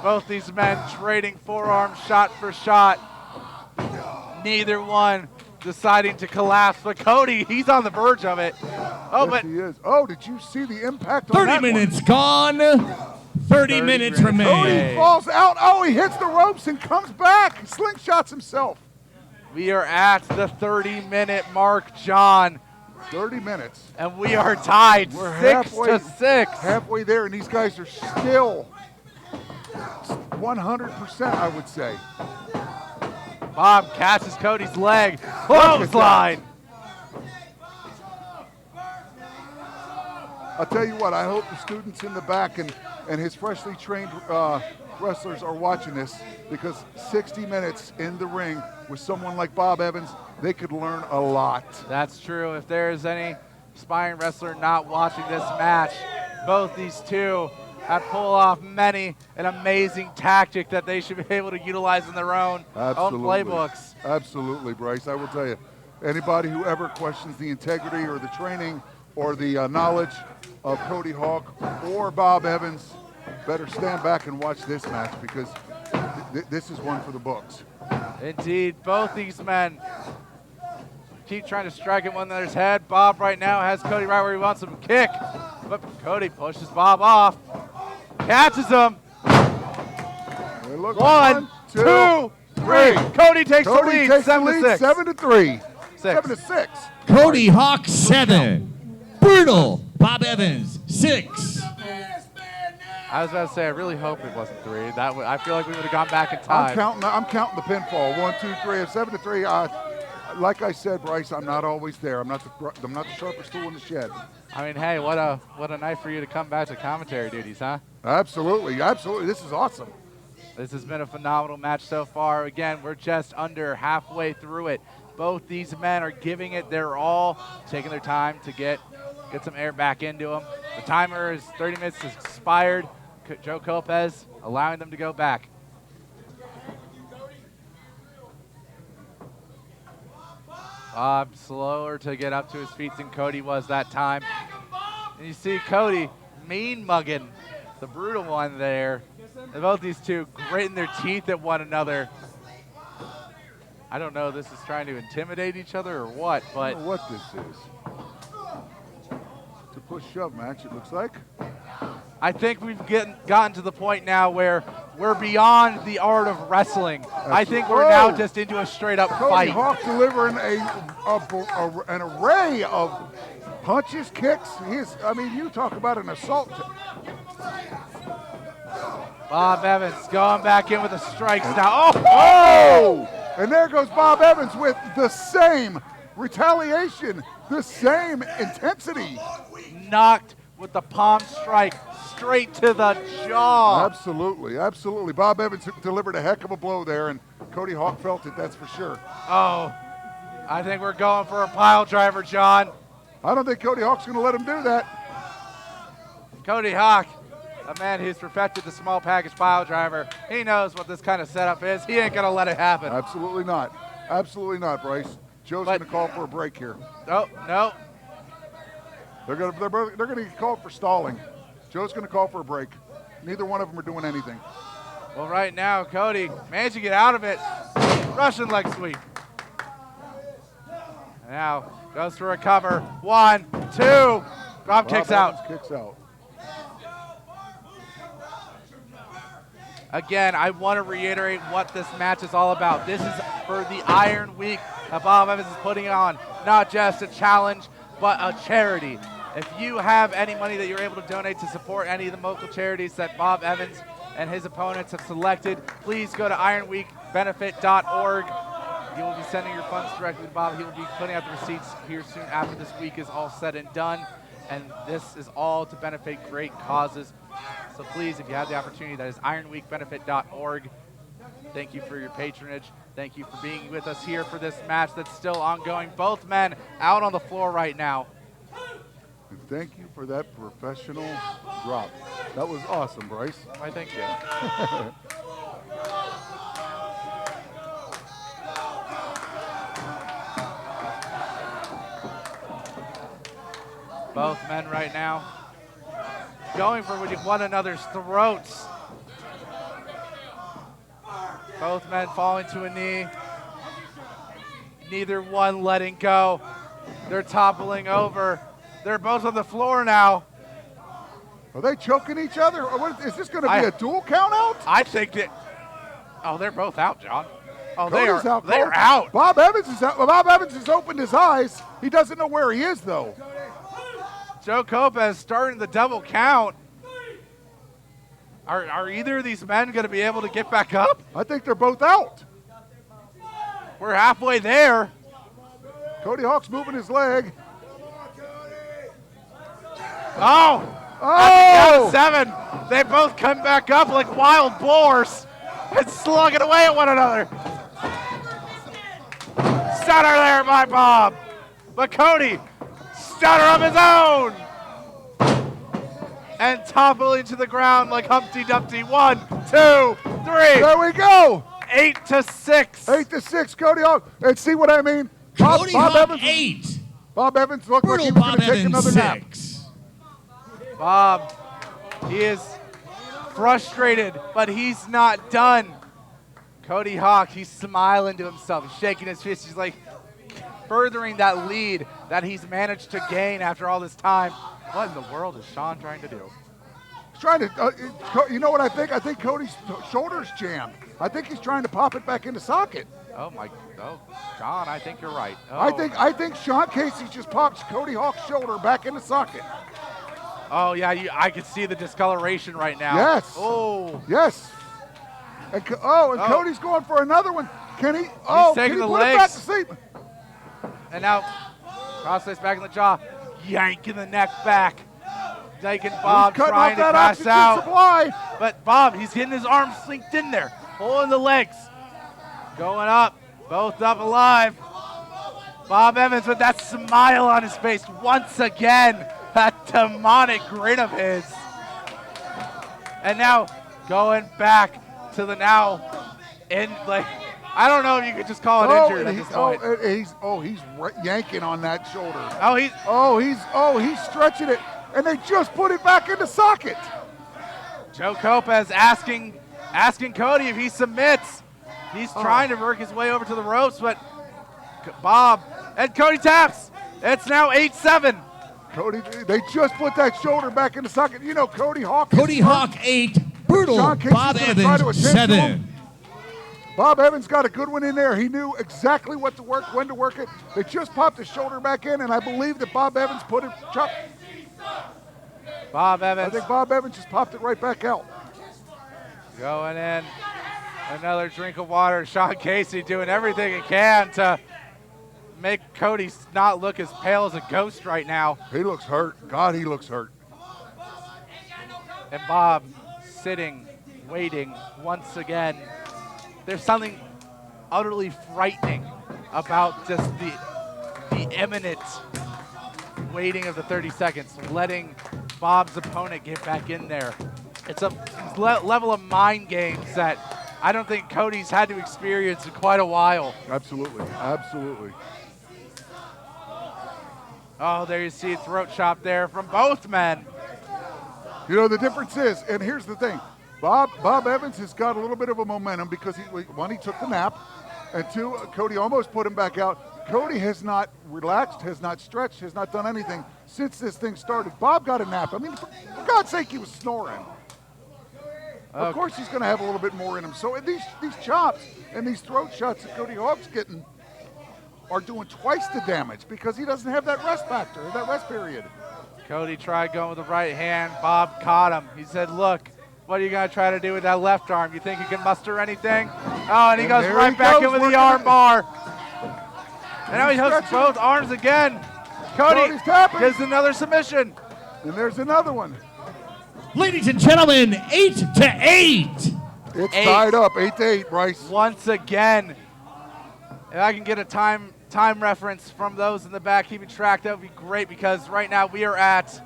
Both these men trading forearms shot for shot. Neither one deciding to collapse, but Cody, he's on the verge of it. Oh, Yes, but he is. Oh, did you see the impact on 30 that minutes gone. 30 minutes one? remain. Cody falls out. Oh, he hits the ropes and comes back. Slingshots himself. we are at the 30-minute mark, John, 30 minutes. and we are tied We're 6-6. halfway there, and these guys are still 100%, I would say. Bob catches Cody's leg. Clothesline. I'll tell you what, I hope the students in the back and his freshly trained wrestlers are watching this, because 60 minutes in the ring with someone like Bob Evans, they could learn a lot. That's true. If there's any aspiring wrestler not watching this match, both these two have pulled off many an amazing tactic that they should be able to utilize in their own playbooks. Absolutely, Bryce. I will tell you, anybody who ever questions the integrity or the training or the knowledge of Cody Hawk or Bob Evans better stand back and watch this match, because this is one for the books. Indeed, both these men keep trying to strike at one another's head. Bob right now has Cody right where he wants him to kick, but Cody pushes Bob off, catches him. Hey, look, One, two, three. Cody takes the lead, 7-6. 7-3. 7-6. Cody Hawk 7. Brutal. Bob Evans 6. I was about to say, I really hope it wasn't 3. I feel like we would have gone back in I'm time. counting the pinfall. 1, 2, 3. 7-3. Like I said, Bryce, I'm not always there. I'm not the sharpest tool in the shed. I mean, hey, what a night for you to come back to commentary duties, huh? Absolutely, absolutely. This is awesome. This has been a phenomenal match so far. Again, we're just under halfway through it. Both these men are giving it their all, taking their time to get some air back into them. The timer is 30 minutes has expired. Joe Lopez allowing them to go back. Bob slower to get up to his feet than Cody was that time. And you see Cody mean mugging the brutal one there. And both these two gritting their teeth at one another. I don't know if this is trying to intimidate each other or what, but I don't know what this is. It's a push-shove match, it looks like. I think we've gotten to the point now where we're beyond the art of wrestling. I think we're now just into a straight-up Cody fight. Hawk delivering an array of punches, kicks. You talk about an assault. Bob Evans going back in with the strikes now. Oh! And there goes Bob Evans with the same retaliation, the same intensity. Knocked with the palm strike straight to the jaw. Absolutely, absolutely. Bob Evans delivered a heck of a blow there, and Cody Hawk felt it, that's for sure. Oh, I think we're going for a pile driver, John. I don't think Cody Hawk's going to let him do that. Cody Hawk, a man who's perfected the small package pile driver. He knows what this kind of setup is. He ain't going to let it happen. Absolutely not. Absolutely not, Bryce. Joe's going to call for a break here. Oh, no. They're going to get called for stalling. Joe's going to call for a break. Neither one of them are doing anything. Well, right now, Cody managed to get out of it. Russian leg sweep. And now goes for a cover. 1, 2. Bob kicks out. Kicks out. Again, I want to reiterate what this match is all about. This is for the Iron Week that Bob Evans is putting on. Not just a challenge, but a charity. If you have any money that you're able to donate to support any of the local charities that Bob Evans and his opponents have selected, please go to ironweekbenefit.org. You will be sending your funds directly to Bob. He will be putting out the receipts here soon after this week is all said and done. And this is all to benefit great causes. So please, if you have the opportunity, that is ironweekbenefit.org. Thank you for your patronage. Thank you for being with us here for this match that's still ongoing. Both men out on the floor right now. And thank you for that professional drop. That was awesome, Bryce. Why, thank you. Both men right now going for one another's throats. Both men falling to a knee. Neither one letting go. They're toppling over. They're both on the floor now. Are they choking each other? Or what, is this going to be a dual count out? I think that. Oh, they're both out, John. Oh, Cody's out. They're out. Bob Evans is out. Bob Evans has opened his eyes. He doesn't know where he is, though. Joe Copez starting the double count. Are either of these men going to be able to get back up? I think they're both out. We're halfway there. Cody Hawk's moving his leg. Oh! Oh! 7. They both come back up like wild boars and slugging away at one another. Stunner there by Bob. But Cody, stunner of his own. And toppling to the ground like Humpty Dumpty. 1, 2, 3. There we go. 8-6. 8-6, Cody Hawk. And see what I mean? Cody Hawk Evans, 8. Bob Evans looked like he was going to take another nap. 6. Bob, he is frustrated, but he's not done. Cody Hawk, he's smiling to himself, he's shaking his fist. He's like furthering that lead that he's managed to gain after all this time. What in the world is Sean trying to do? He's trying to, you know what I think? I think Cody's shoulder's jammed. I think he's trying to pop it back into socket. Oh, John, I think you're right. Oh. I think Sean Casey just popped Cody Hawk's shoulder back into socket. Oh, yeah, I can see the discoloration right now. Yes. Oh. Yes. And Cody's going for another one. Can he? He's taking the put it back to legs. sleep? And now, crossface back in the jaw, yanking the neck back. Taking Bob, He's cutting trying off to that pass oxygen out. supply. But Bob, he's getting his arms linked in there, pulling the legs. Going up, both up alive. Bob Evans with that smile on his face once again, that demonic grin of his. And now going back to the I don't know if you could just call it injured at this point. He's yanking on that shoulder. He's stretching it, and they just put it back into socket. Joe Copez asking Cody if he submits. He's trying to work his way over to the ropes, but Bob and Cody taps. It's now 8-7. Cody, they just put that shoulder back into socket. You know, Cody Hawk. Cody Hawk 8. Brutal. Bob Evans 7. Bob Evans got a good one in there. He knew exactly what to work, when to work it. They just popped his shoulder back in, and I believe that Bob Evans put it. Bob Evans. I think Bob Evans just popped it right back out. Going in. Another drink of water. Sean Casey doing everything he can to make Cody not look as pale as a ghost right now. He looks hurt. God, he looks hurt. And Bob sitting, waiting once again. There's something utterly frightening about just the imminent waiting of the 30 seconds, letting Bob's opponent get back in there. It's a level of mind games that I don't think Cody's had to experience in quite a while. Absolutely, absolutely. Oh, there you see throat chop there from both men. You know, the difference is, and here's the thing, Bob Evans has got a little bit of a momentum because he took the nap, and 2, Cody almost put him back out. Cody has not relaxed, has not stretched, has not done anything since this thing started. Bob got a nap. I mean, for God's sake, he was snoring. Of course he's going to have a little bit more in him. So these chops and these throat shots that Cody Hawk's getting are doing twice the damage because he doesn't have that rest factor, that rest period. Cody tried going with the right hand. Bob caught him. He said, look, what are you going to try to do with that left arm? You think you can muster anything? Oh, and he goes right back in with the arm bar. And now he hooks both arms again. Cody gives another submission. And there's another one. Ladies and gentlemen, 8-8. It's tied up, 8-8, Bryce. Once again, if I can get a time reference from those in the back keeping track, that would be great, because right now we are at...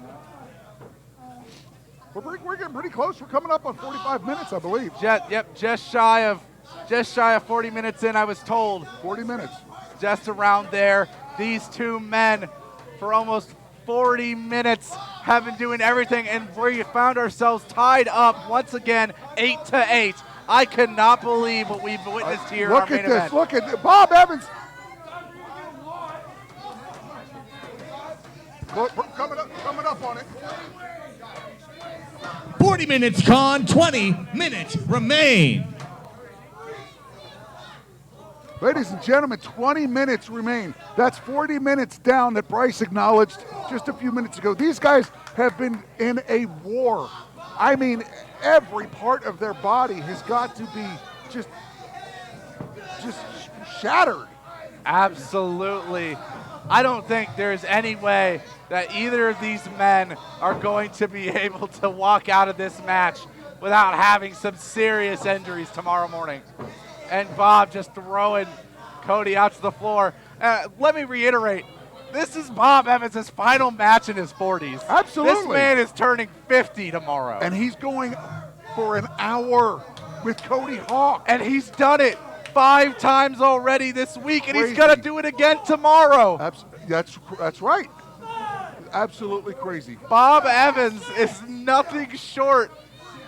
We're getting pretty close. We're coming up on 45 minutes, I believe. Just shy of 40 minutes in, I was told. 40 minutes. Just around there. These two men, for almost 40 minutes, have been doing everything, and we found ourselves tied up once again, 8-8. I cannot believe what we've witnessed here in our main event. Look at Bob Evans. Coming up on it. 40 minutes gone, 20 minutes remain. Ladies and gentlemen, 20 minutes remain. That's 40 minutes down that Bryce acknowledged just a few minutes ago. These guys have been in a war. I mean, every part of their body has got to be just shattered. Absolutely. I don't think there's any way that either of these men are going to be able to walk out of this match without having some serious injuries tomorrow morning. And Bob just throwing Cody out to the floor. Let me reiterate, this is Bob Evans' final match in his 40s. Absolutely. This man is turning 50 tomorrow. And he's going for an hour with Cody Hawk. And he's done it 5 times already this week, and he's going to do it again tomorrow. That's right. Absolutely crazy. Bob Evans is nothing short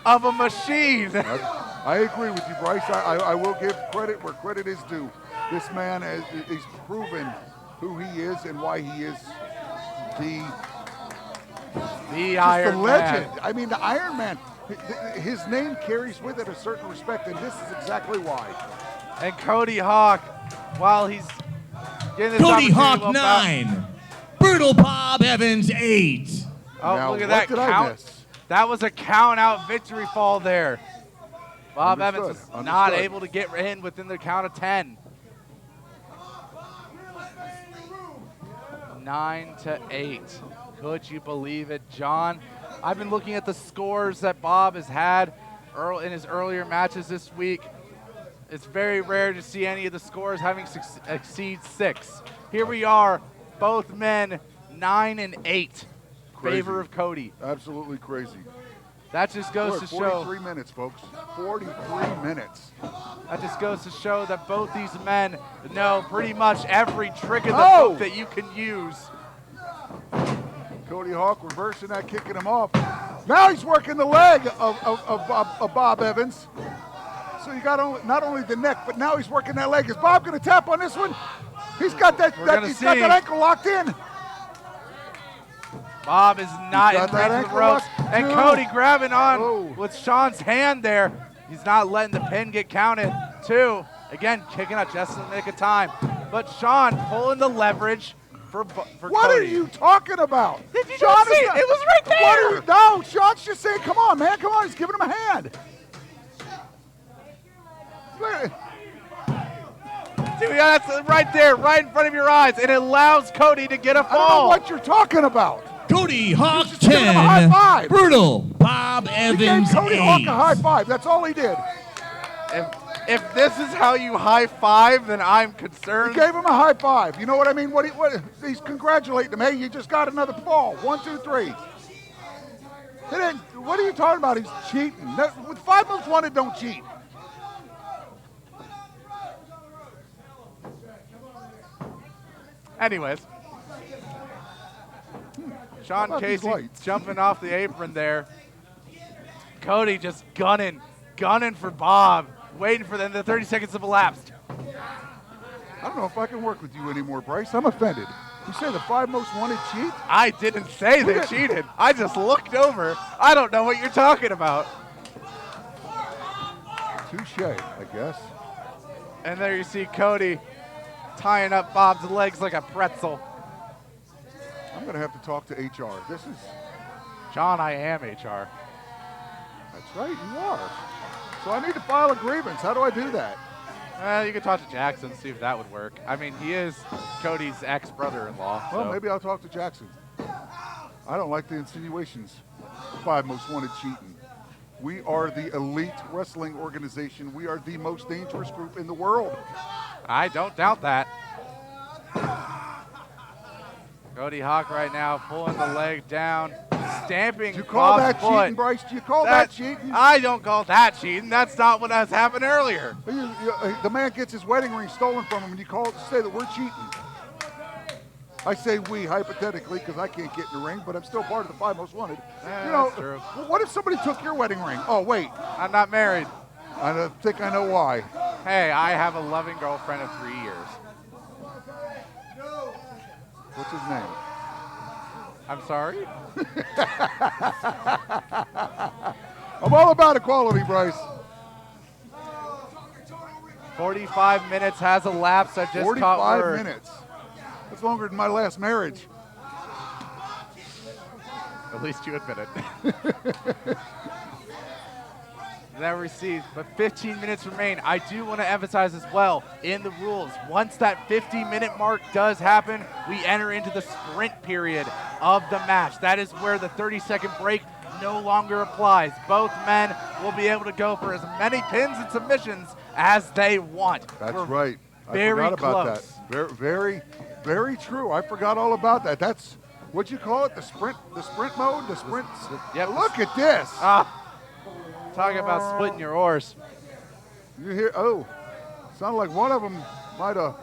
of a machine. I agree with you, Bryce. I will give credit where credit is due. This man is proven who he is and why he is the Iron legend. Man. I mean, the Iron Man. His name carries with it a certain respect, and this is exactly why. And Cody Hawk, while he's getting this Cody Hawk opportunity, 9, Brutal Bob Evans 8. Oh, Now, look at what that did I count. miss? That was a count-out victory fall there. Bob Evans was not able to get in within the count of 10. 9-8. Could you believe it, John? I've been looking at the scores that Bob has had in his earlier matches this week. It's very rare to see any of the scores having exceed 6. Here we are, both men 9-8. Favor of Cody. Absolutely crazy. That just goes to show. 43 minutes, folks. 43 minutes. That just goes to show that both these men know pretty much every trick in the book that you can use. Cody Hawk reversing that, kicking him off. Now he's working the leg of Bob Evans. So you got not only the neck, but now he's working that leg. Is Bob going to tap on this one? He's got that ankle locked in. Bob is not in range of the ropes. And Cody grabbing on with Sean's hand there. He's not letting the pin get counted. 2. Again, kicking out just in the nick of time. But Sean pulling the leverage for What Cody. are you talking about? Did you not see it? It was right there. No, Sean's just saying, come on, man. Come on. He's giving him a hand. Dude, that's right there, right in front of your eyes. It allows Cody to get a fall. I don't know what you're talking about. Cody Hawk He's just giving him a high 10, five. Brutal Bob Evans He gave Cody Hawk 8. a high five. That's all he did. If this is how you high five, then I'm He concerned. gave him a high five. You know what I mean? He's congratulating him. Hey, you just got another fall. 1, 2, 3. What are you talking about? He's cheating. No, with 5 moves wanted, don't cheat. Anyways. Sean Casey jumping off the apron there. Cody just gunning for Bob, waiting for the 30 seconds have elapsed. I don't know if I can work with you anymore, Bryce. I'm offended. You say the 5 most wanted cheat? I didn't say they cheated. I just looked over. I don't know what you're talking about. Touche, I guess. And there you see Cody tying up Bob's legs like a pretzel. I'm going to have to talk to HR. This is... John, I am HR. That's right, you are. So I need to file a grievance. How do I do that? Well, you can talk to Jackson, see if that would work. I mean, he is Cody's ex-brother-in-law. Well, so. maybe I'll talk to Jackson. I don't like the insinuations. 5 most wanted cheating. We are the elite wrestling organization. We are the most dangerous group in the world. I don't doubt that. Cody Hawk right now pulling the leg down, stamping. Do you call Bob's that foot. cheating, Bryce? Do you call that cheating? I don't call that cheating. That's not what has happened earlier. The man gets his wedding ring stolen from him, and you say that we're cheating. I say we, hypothetically, because I can't get in the ring, but I'm still part of the 5 Most Wanted. That's true. What if somebody took your wedding ring? Oh, wait. I'm not married. I think I know why. Hey, I have a loving girlfriend of 3 years. What's his name? I'm sorry? I'm all about equality, Bryce. 45 minutes has elapsed. I just caught 45 word. minutes. That's longer than my last marriage. At least you admit it. That received, but 15 minutes remain. I do want to emphasize as well, in the rules, once that 50-minute mark does happen, we enter into the sprint period of the match. That is where the 30-second break no longer applies. Both men will be able to go for as many pins and submissions as they want. That's right. Very I forgot about close. that. Very, very, very true. I forgot all about that. That's, what'd you call it? The sprint mode? The sprint? Yep. Look at this. Talking about splitting your oars. You hear, sounded like one of them might have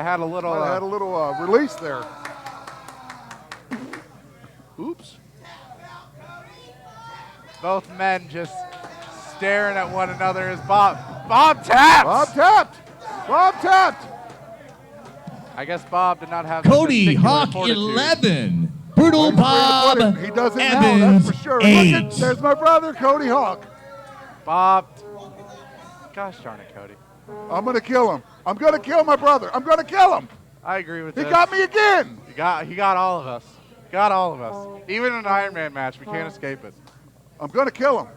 had a little release there. Oops. Both men just staring at one another as Bob taps. Bob tapped. I guess Bob did not have the Cody testicular Hawk fortitude. 11. Brutal Bob He does it Evans now, that's for sure. 8. Look at, there's my brother, Cody Hawk. Bob. Gosh darn it, Cody. I'm going to kill him. I'm going to kill my brother. I'm going to kill him. I agree with He this. got me again. He got all of us. Got all of us. Even in an Iron Man match, we can't escape it. I'm going to kill him.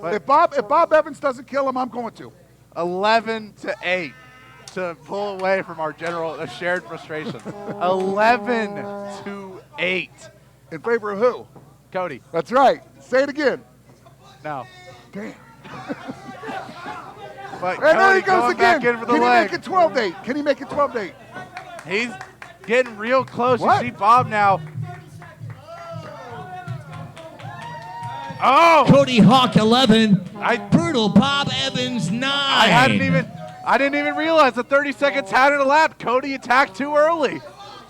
But If Bob Evans doesn't kill him, I'm going to. 11-8 to pull away from our shared frustration. 11-8. In favor of who? Cody. That's right. Say it again. No. Damn. But And there he Cody goes going again. back in for the Can leg. he make it 12-8? Can he make it 12-8? He's getting real close. What? You see Bob now. Oh! Cody Hawk 11. I- Brutal Bob Evans 9. I didn't even realize the 30 seconds hadn't elapsed. Cody attacked too early.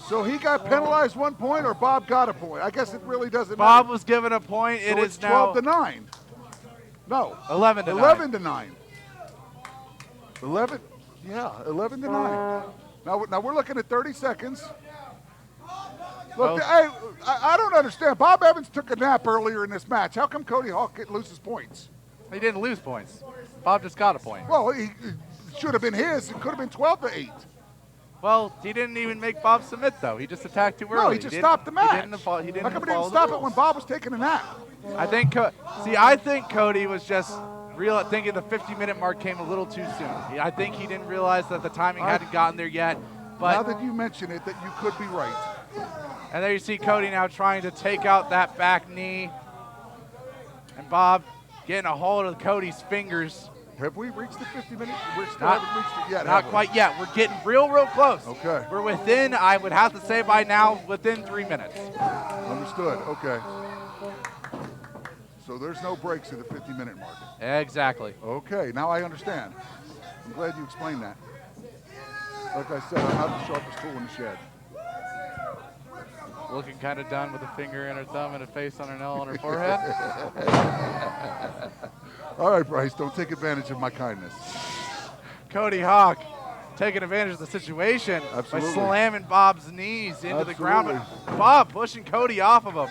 So he got penalized 1 point, or Bob got a point? I guess it really doesn't Bob matter. was given a point. So It it's is now 12-9. No. 11-9. 11-9. 11-9. Now we're looking at 30 seconds. Look, hey, I don't understand. Bob Evans took a nap earlier in this match. How come Cody Hawk loses points? He didn't lose points. Bob just got a point. Well, it should have been his. It could have been 12-8. Well, he didn't even make Bob submit, though. He just attacked too early. No, he just stopped the match. He didn't How come he follow didn't the stop it rules. when Bob was taking a nap? I think Cody was just thinking the 50-minute mark came a little too soon. I think he didn't realize that the timing hadn't gotten there yet. But Now that you mention it, that you could be right. and there you see Cody now trying to take out that back knee. And Bob getting a hold of Cody's fingers. Have we reached the 50 minutes? We still Not- haven't reached it yet. Not have we? quite yet. We're getting real close. Okay. We're within, I would have to say by now, within 3 minutes. Understood. Okay. So there's no breaks at the 50-minute mark. Exactly. Okay, now I understand. I'm glad you explained that. Like I said, I'm not the sharpest tool in the shed. Looking kind of done with a finger in her thumb and a face on her nail on her forehead. All right, Bryce, don't take advantage of my kindness. Cody Hawk taking advantage of the situation Absolutely. by slamming Bob's knees into the ground. Absolutely. But Bob pushing Cody off of him.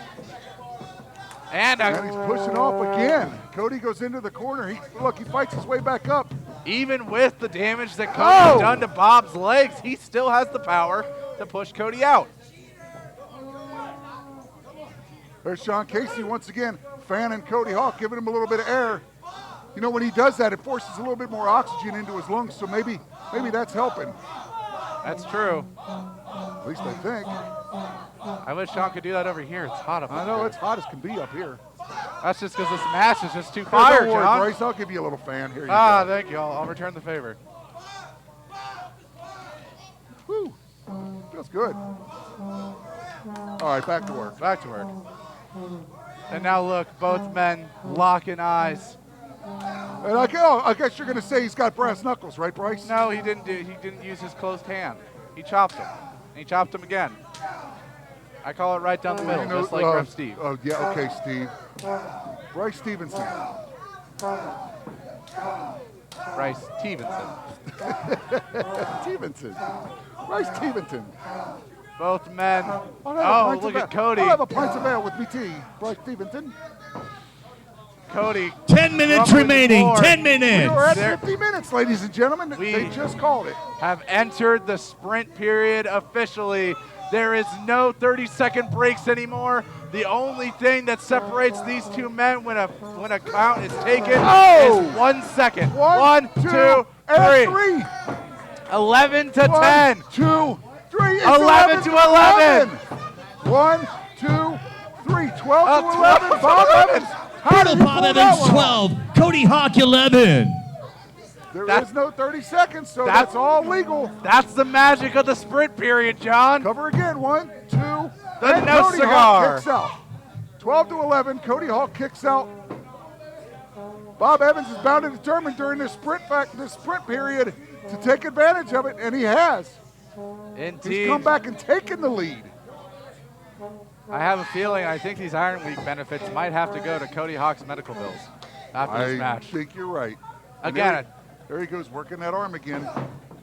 And And he's pushing off again. Cody goes into the corner. He fights his way back up. even with the damage that Cody's Oh! done to Bob's legs, he still has the power to push Cody out. There's Sean Casey once again fanning Cody Hawk, giving him a little bit of air. You know, when he does that, it forces a little bit more oxygen into his lungs, so maybe that's helping. That's true. At least I think. I wish Sean could do that over here. It's hot up I know it's hot as can be up here. That's just because this match is just too Here, fire, don't worry, John. Bryce. I'll give you a little fan. Here you Ah, go. thank you. I'll return the favor. Whew. Feels good. All right, back to work. Back to work. And now look, both men locking eyes. And I guess you're going to say he's got brass knuckles, right, Bryce? No, he didn't use his closed hand. He chopped him. And he chopped him again. I call it right down the middle, just like Ref Steve. Oh, yeah, okay, Steve. Bryce Stevenson. Bryce Stevenson. Stevenson. Bryce Stevenson. Both men. Oh, look at Cody. I'll have a pint of ale with BT. Bryce Stevenson. Cody. 10 minutes rumbling remaining. forward. 10 minutes. We're at There- 50 minutes, ladies and gentlemen. They just called it. Have entered the sprint period officially. There is no 30-second breaks anymore. The only thing that separates these two men when a count is taken is 1 second. One, two, and three. three. 11 to 10. 1, 2, 3. It's 11 to 11. 1, 2, 3. 12 to 12 11. to Bob 11. Evans. How did Brutal he Bob pull that Evans one off? 12. Cody Hawk 11. There That's- is no 30 seconds, so that's- that's all legal. That's the magic of the sprint period, John. Cover again. 1, 2. The and no Cody cigar. Hawk kicks out. 12 to 11. Cody Hawk kicks out. Bob Evans is bound and determined during this sprint period to take advantage of it, and he has. He's Indeed. come back and taken the lead. I have a feeling I think these Iron Week benefits might have to go to Cody Hawk's medical bills after this I match. think you're right. And Again, there he goes, working that arm again.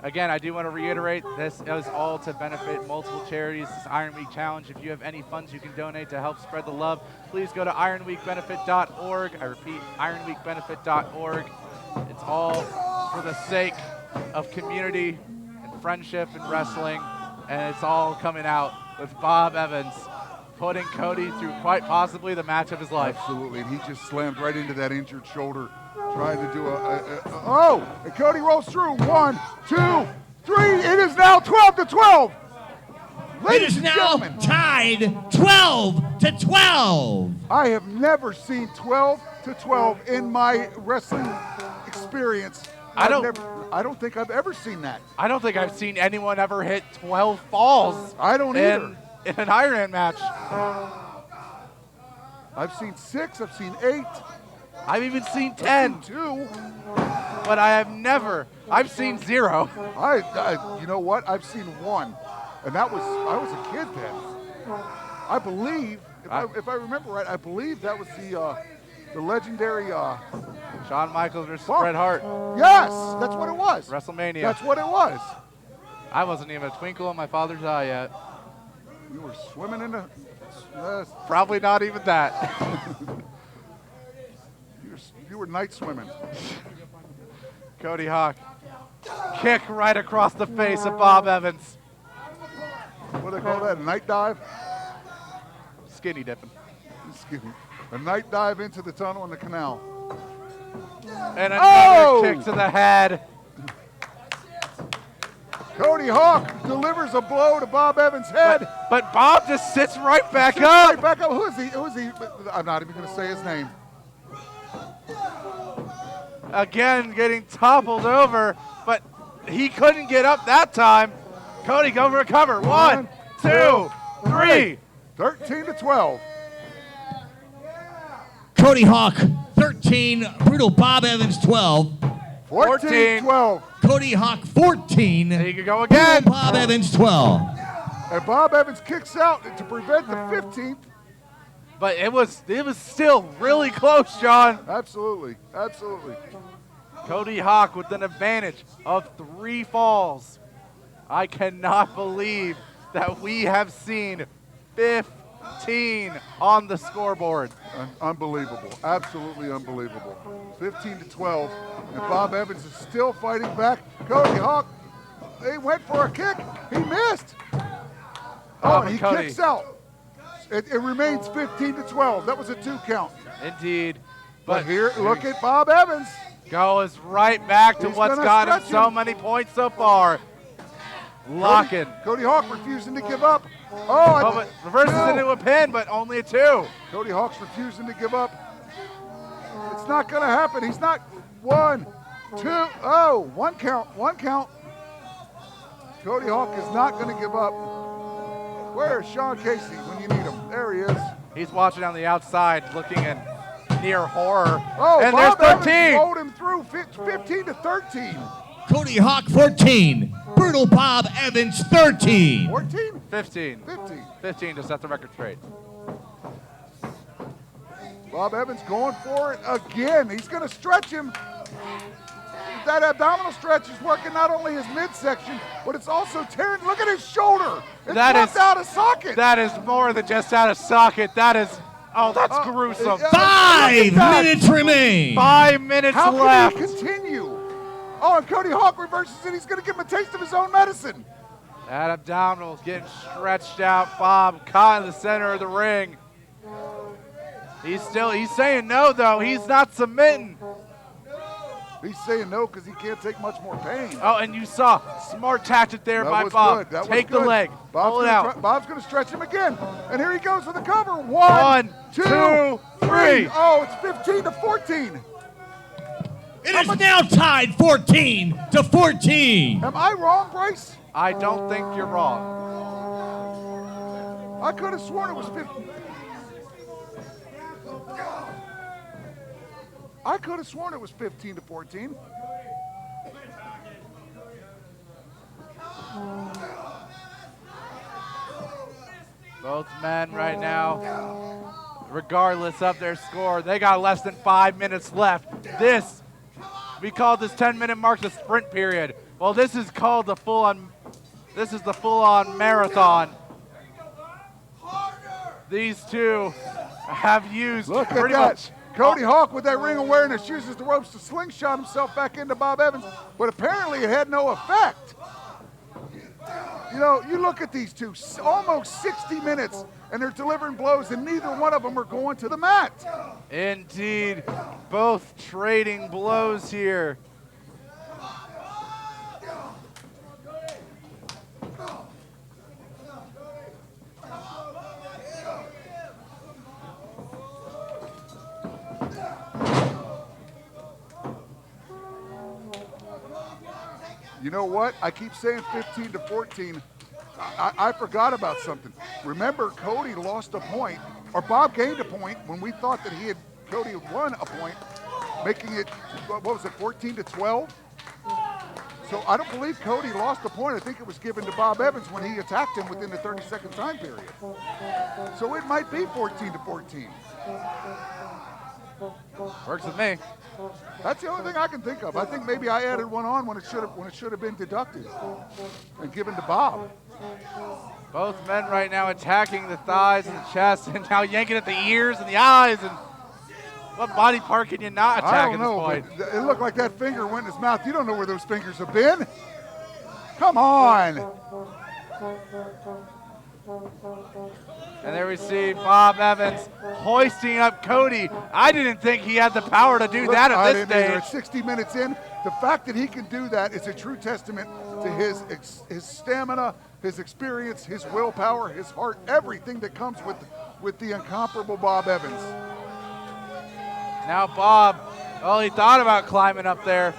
I do want to reiterate this is all to benefit multiple charities. This Iron Week Challenge. If you have any funds you can donate to help spread the love, please go to ironweekbenefit.org. I repeat, ironweekbenefit.org. It's all for the sake of community and friendship and wrestling, and it's all coming out with Bob Evans putting Cody through quite possibly the match of his life. Absolutely, and he just slammed right into that injured shoulder, trying to do and Cody rolls through. 1, 2, 3. It is now 12 to 12. It Ladies is and now gentlemen, tied 12 to 12. I have never seen 12 to 12 in my wrestling experience. I don't think I've ever seen that. I don't think I've seen anyone ever hit 12 falls I don't either. in an Ironman match. I've seen 6. I've seen 8. I've even seen I've 10, seen 2. but I've seen 0. I you know what? I've seen 1, and I was a kid then. I believe, if I remember right, I believe that was the legendary. Shawn Michaels versus Fuck. Bret Hart, Yes, that's what it was. WrestleMania. That's what it was. I wasn't even a twinkle in my father's eye yet. You were swimming in the. Probably not even that. You were night swimming. Cody Hawk, kick right across the face of Bob Evans. What do they call that? A night dive? Skinny dipping. Excuse me. A night dive into the tunnel in the canal. And another kick to the head. Cody Hawk delivers a blow to Bob Evans' head. But Bob just sits right back Sits up. right back up. Who is he? I'm not even going to say his name. Again, getting toppled over, but he couldn't get up that time. Cody, go for a cover. 1, 2, 3. 13 to 12. Cody Hawk 13. Brutal Bob Evans 12. 14 12. Cody Hawk 14. There you go Brutal again. Bob Evans 12. And Bob Evans kicks out to prevent the 15th. But it was still really close, John. Absolutely. Absolutely. Cody Hawk with an advantage of 3 falls. I cannot believe that we have seen 15 on the scoreboard. Unbelievable. Absolutely unbelievable. 15 to 12. And Bob Evans is still fighting back. Cody Hawk, they went for a kick. He missed. Oh, and he Cody. kicks out. It remains 15 to 12. That was a 2 count. Indeed. But here, look at Bob Evans. Goes right back to He's what's gonna got him stretch so him. many points so far. Locking. Cody Hawk refusing to give up. Oh, But reverses no. into a pin, but only a 2. Cody Hawk's refusing to give up. It's not going to happen. He's not. 1, 2, oh, one count. Cody Hawk is not going to give up. Where's Sean Casey when you need him? There he is. He's watching on the outside, looking in near horror. Oh, and Bob there's Evans 13. rolled him through 15 to 13. Cody Hawk 14. Brutal Bob Evans 13. 14? 15. 15. 15 to set the record straight. Bob Evans going for it again. He's going to stretch him. That abdominal stretch is working not only his midsection, but it's also tearing. Look at his shoulder. It's popped out of socket. That is more than just out of socket. That is, oh, that's gruesome. 5 minutes remain. 5 minutes How left. can he continue? Oh, and Cody Hawk reverses it. He's going to give him a taste of his own medicine. That abdominal is getting stretched out. Bob caught in the center of the ring. He's saying no, though. He's not submitting. He's saying no because he can't take much more pain. Oh, and you saw smart tactic there That by was Bob. good. That was Take the good. leg. Pull it out. Bob's going to stretch him again. And here he goes for the cover. 1, 1, 2, 2, 3. Oh, it's 15 to 14. It is now tied 14 to 14. Am I wrong, Bryce? I don't think you're wrong. I could have sworn it was 15. I could have sworn it was 15 to 14. Both men right now, regardless of their score, they got less than 5 minutes left. We call this 10-minute mark the sprint period. Well, this is called the full-on marathon. These two have used Look at pretty that. much. Cody Hawk with that ring awareness uses the ropes to slingshot himself back into Bob Evans, but apparently it had no effect. You know, you look at these two, almost 60 minutes, and they're delivering blows, and neither one of them are going to the mat. Indeed, both trading blows here. You know what? I keep saying 15 to 14. I forgot about something. Remember, Cody lost a point, or Bob gained a point when we thought that Cody had won a point, making it, what was it, 14 to 12? So I don't believe Cody lost a point. I think it was given to Bob Evans when he attacked him within the 30-second time period. So it might be 14 to 14. Works with me. That's the only thing I can think of. I think maybe I added one on when it should have been deducted and given to Bob. Both men right now attacking the thighs and the chest, and now yanking at the ears and the eyes. And what body part can you not attack at this point? But it looked like that finger went in his mouth. You don't know where those fingers have been. Come on. And there we see Bob Evans hoisting up Cody. I didn't think he had the power to do that at this stage. 60 minutes in, the fact that he can do that is a true testament to his stamina, his experience, his willpower, his heart, everything that comes with the incomparable Bob Evans. Now Bob, well, he thought about climbing up there.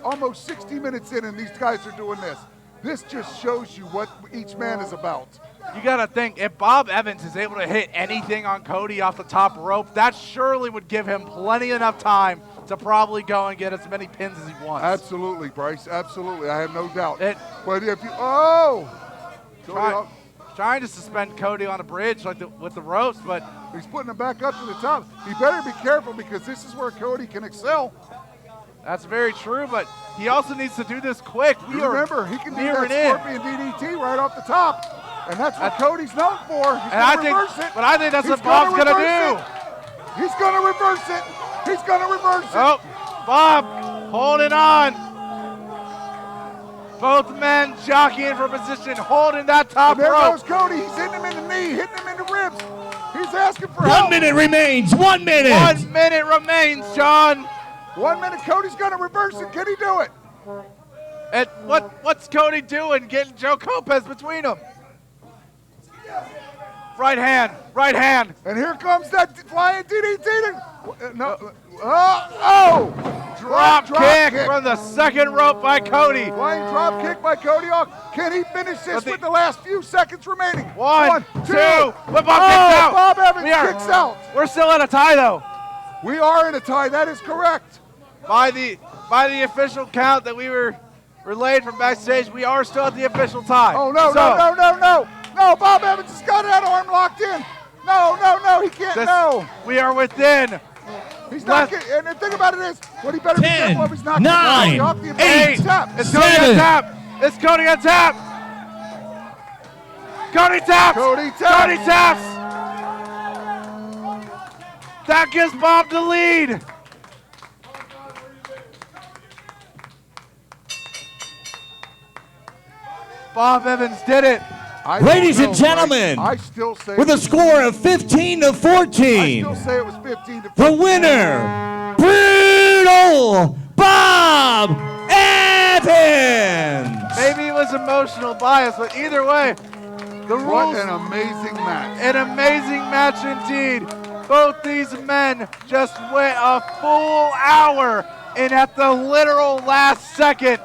Almost 60 minutes in, and these guys are doing this. This just shows you what each man is about. You got to think, if Bob Evans is able to hit anything on Cody off the top rope, that surely would give him plenty enough time to probably go and get as many pins as he wants. Absolutely, Bryce. Absolutely. I have no doubt. But if you, trying to suspend Cody on a bridge with the ropes, but he's putting him back up to the top. He better be careful because this is where Cody can excel. That's very true, but he also needs to do this quick. Remember, he can do that Scorpion DDT right off the top, and that's what Cody's known for. He's going to reverse it. But I think that's what Bob's going to do. He's going to reverse it. He's going to reverse it. Oh, Bob holding on. Both men jockeying for position, holding that top rope. There goes Cody. He's hitting him in the knee, hitting him in the ribs. He's asking for help. 1 minute remains. 1 minute. 1 minute remains, John. 1 minute, Cody's going to reverse it. Can he do it? And what's Cody doing getting Joe Lopez between them? Right hand, right hand. And here comes that flying DDT. No. Oh! Drop kick from the second rope by Cody. Flying drop kick by Cody Hawk. Can he finish this with the last few seconds remaining? One, two. But Bob kicks out. Bob Evans kicks out. We're still at a tie, though. We are in a tie. That is correct. By the official count that we were relayed from backstage, we are still at the official tie. Oh, no. No, Bob Evans has got that arm locked in. No, he can't. No. We are within. He's not getting, and the thing about it is, what he better 10, be careful of, he's not 9, getting 8, It's Cody on tap. It's Cody on tap. Cody taps. Cody taps. Cody taps. That gives Bob the lead. Bob Evans did it. Ladies and gentlemen, I still say with a score of 15 to 14, I still say it was 15 to 14. the winner, Brutal Bob Evans. Maybe it was emotional bias, but either way, the rules. What an amazing match. An amazing match indeed. Both these men just went a full hour, and at the literal last second,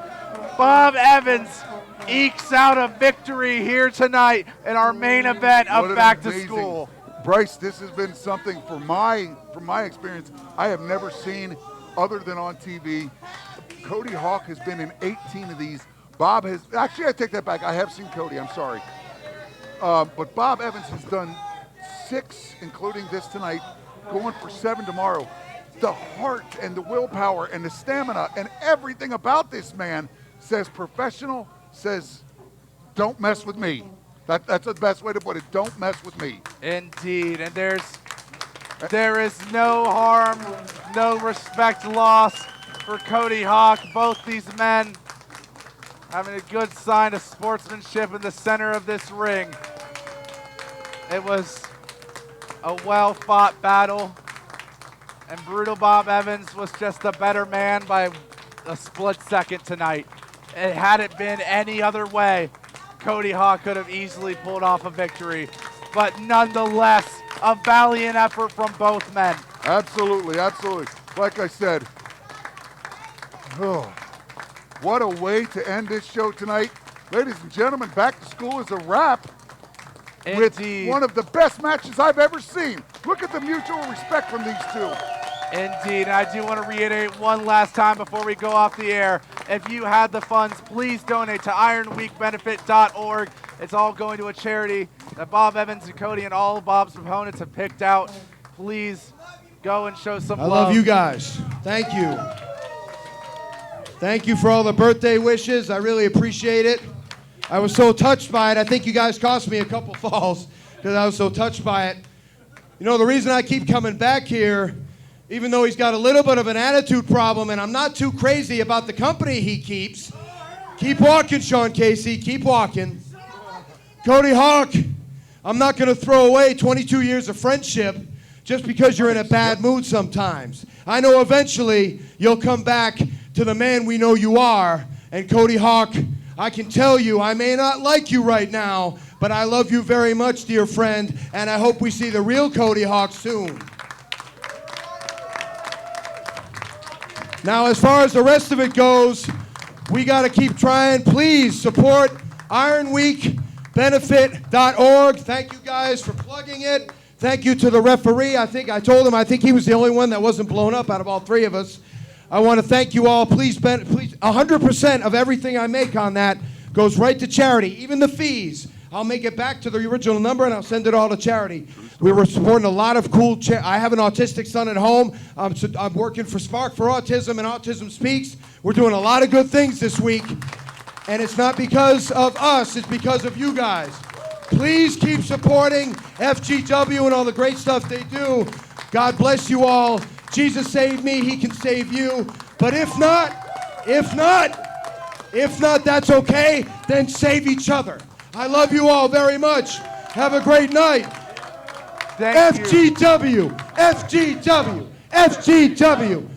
Bob Evans ekes out a victory here tonight in our main event of Back to School. Bryce, this has been something from my experience I have never seen other than on TV. Cody Hawk has been in 18 of these. Bob has, actually I take that back, I have seen Cody, I'm sorry. But Bob Evans has done 6, including this tonight, going for 7 tomorrow. The heart and the willpower and the stamina and everything about this man says professional, says don't mess with me. That's the best way to put it, don't mess with me. Indeed, and there is no harm, no respect lost for Cody Hawk. Both these men having a good sign of sportsmanship in the center of this ring. It was a well-fought battle, and Brutal Bob Evans was just the better man by a split second tonight. Had it been any other way, Cody Hawk could have easily pulled off a victory. But nonetheless, a valiant effort from both men. Absolutely. Like I said, what a way to end this show tonight. Ladies and gentlemen, Back to School is a wrap. Indeed. With one of the best matches I've ever seen. Look at the mutual respect from these two. Indeed, and I do want to reiterate one last time before we go off the air. If you had the funds, please donate to ironweekbenefit.org. It's all going to a charity that Bob Evans and Cody and all of Bob's opponents have picked out. Please go and show some love. I love you guys. Thank you. Thank you for all the birthday wishes. I really appreciate it. I was so touched by it. I think you guys cost me a couple falls because I was so touched by it. You know, the reason I keep coming back here, even though he's got a little bit of an attitude problem, and I'm not too crazy about the company he keeps. Keep walking, Sean Casey. Keep walking. Cody Hawk, I'm not going to throw away 22 years of friendship just because you're in a bad mood sometimes. I know eventually you'll come back to the man we know you are. And Cody Hawk, I can tell you, I may not like you right now, but I love you very much, dear friend, and I hope we see the real Cody Hawk soon. Now, as far as the rest of it goes, we got to keep trying. Please support ironweekbenefit.org. Thank you guys for plugging it. Thank you to the referee. I told him he was the only one that wasn't blown up out of all three of us. I want to thank you all. Please, 100% of everything I make on that goes right to charity, even the fees. I'll make it back to the original number, and I'll send it all to charity. We were supporting a lot of cool I have an autistic son at home. I'm working for Spark for Autism and Autism Speaks. We're doing a lot of good things this week, and it's not because of us. It's because of you guys. Please keep supporting FGW and all the great stuff they do. God bless you all. Jesus saved me, he can save you. But if not, that's okay, then save each other. I love you all very much. Have a great night. Thank you. FGW, FGW, FGW.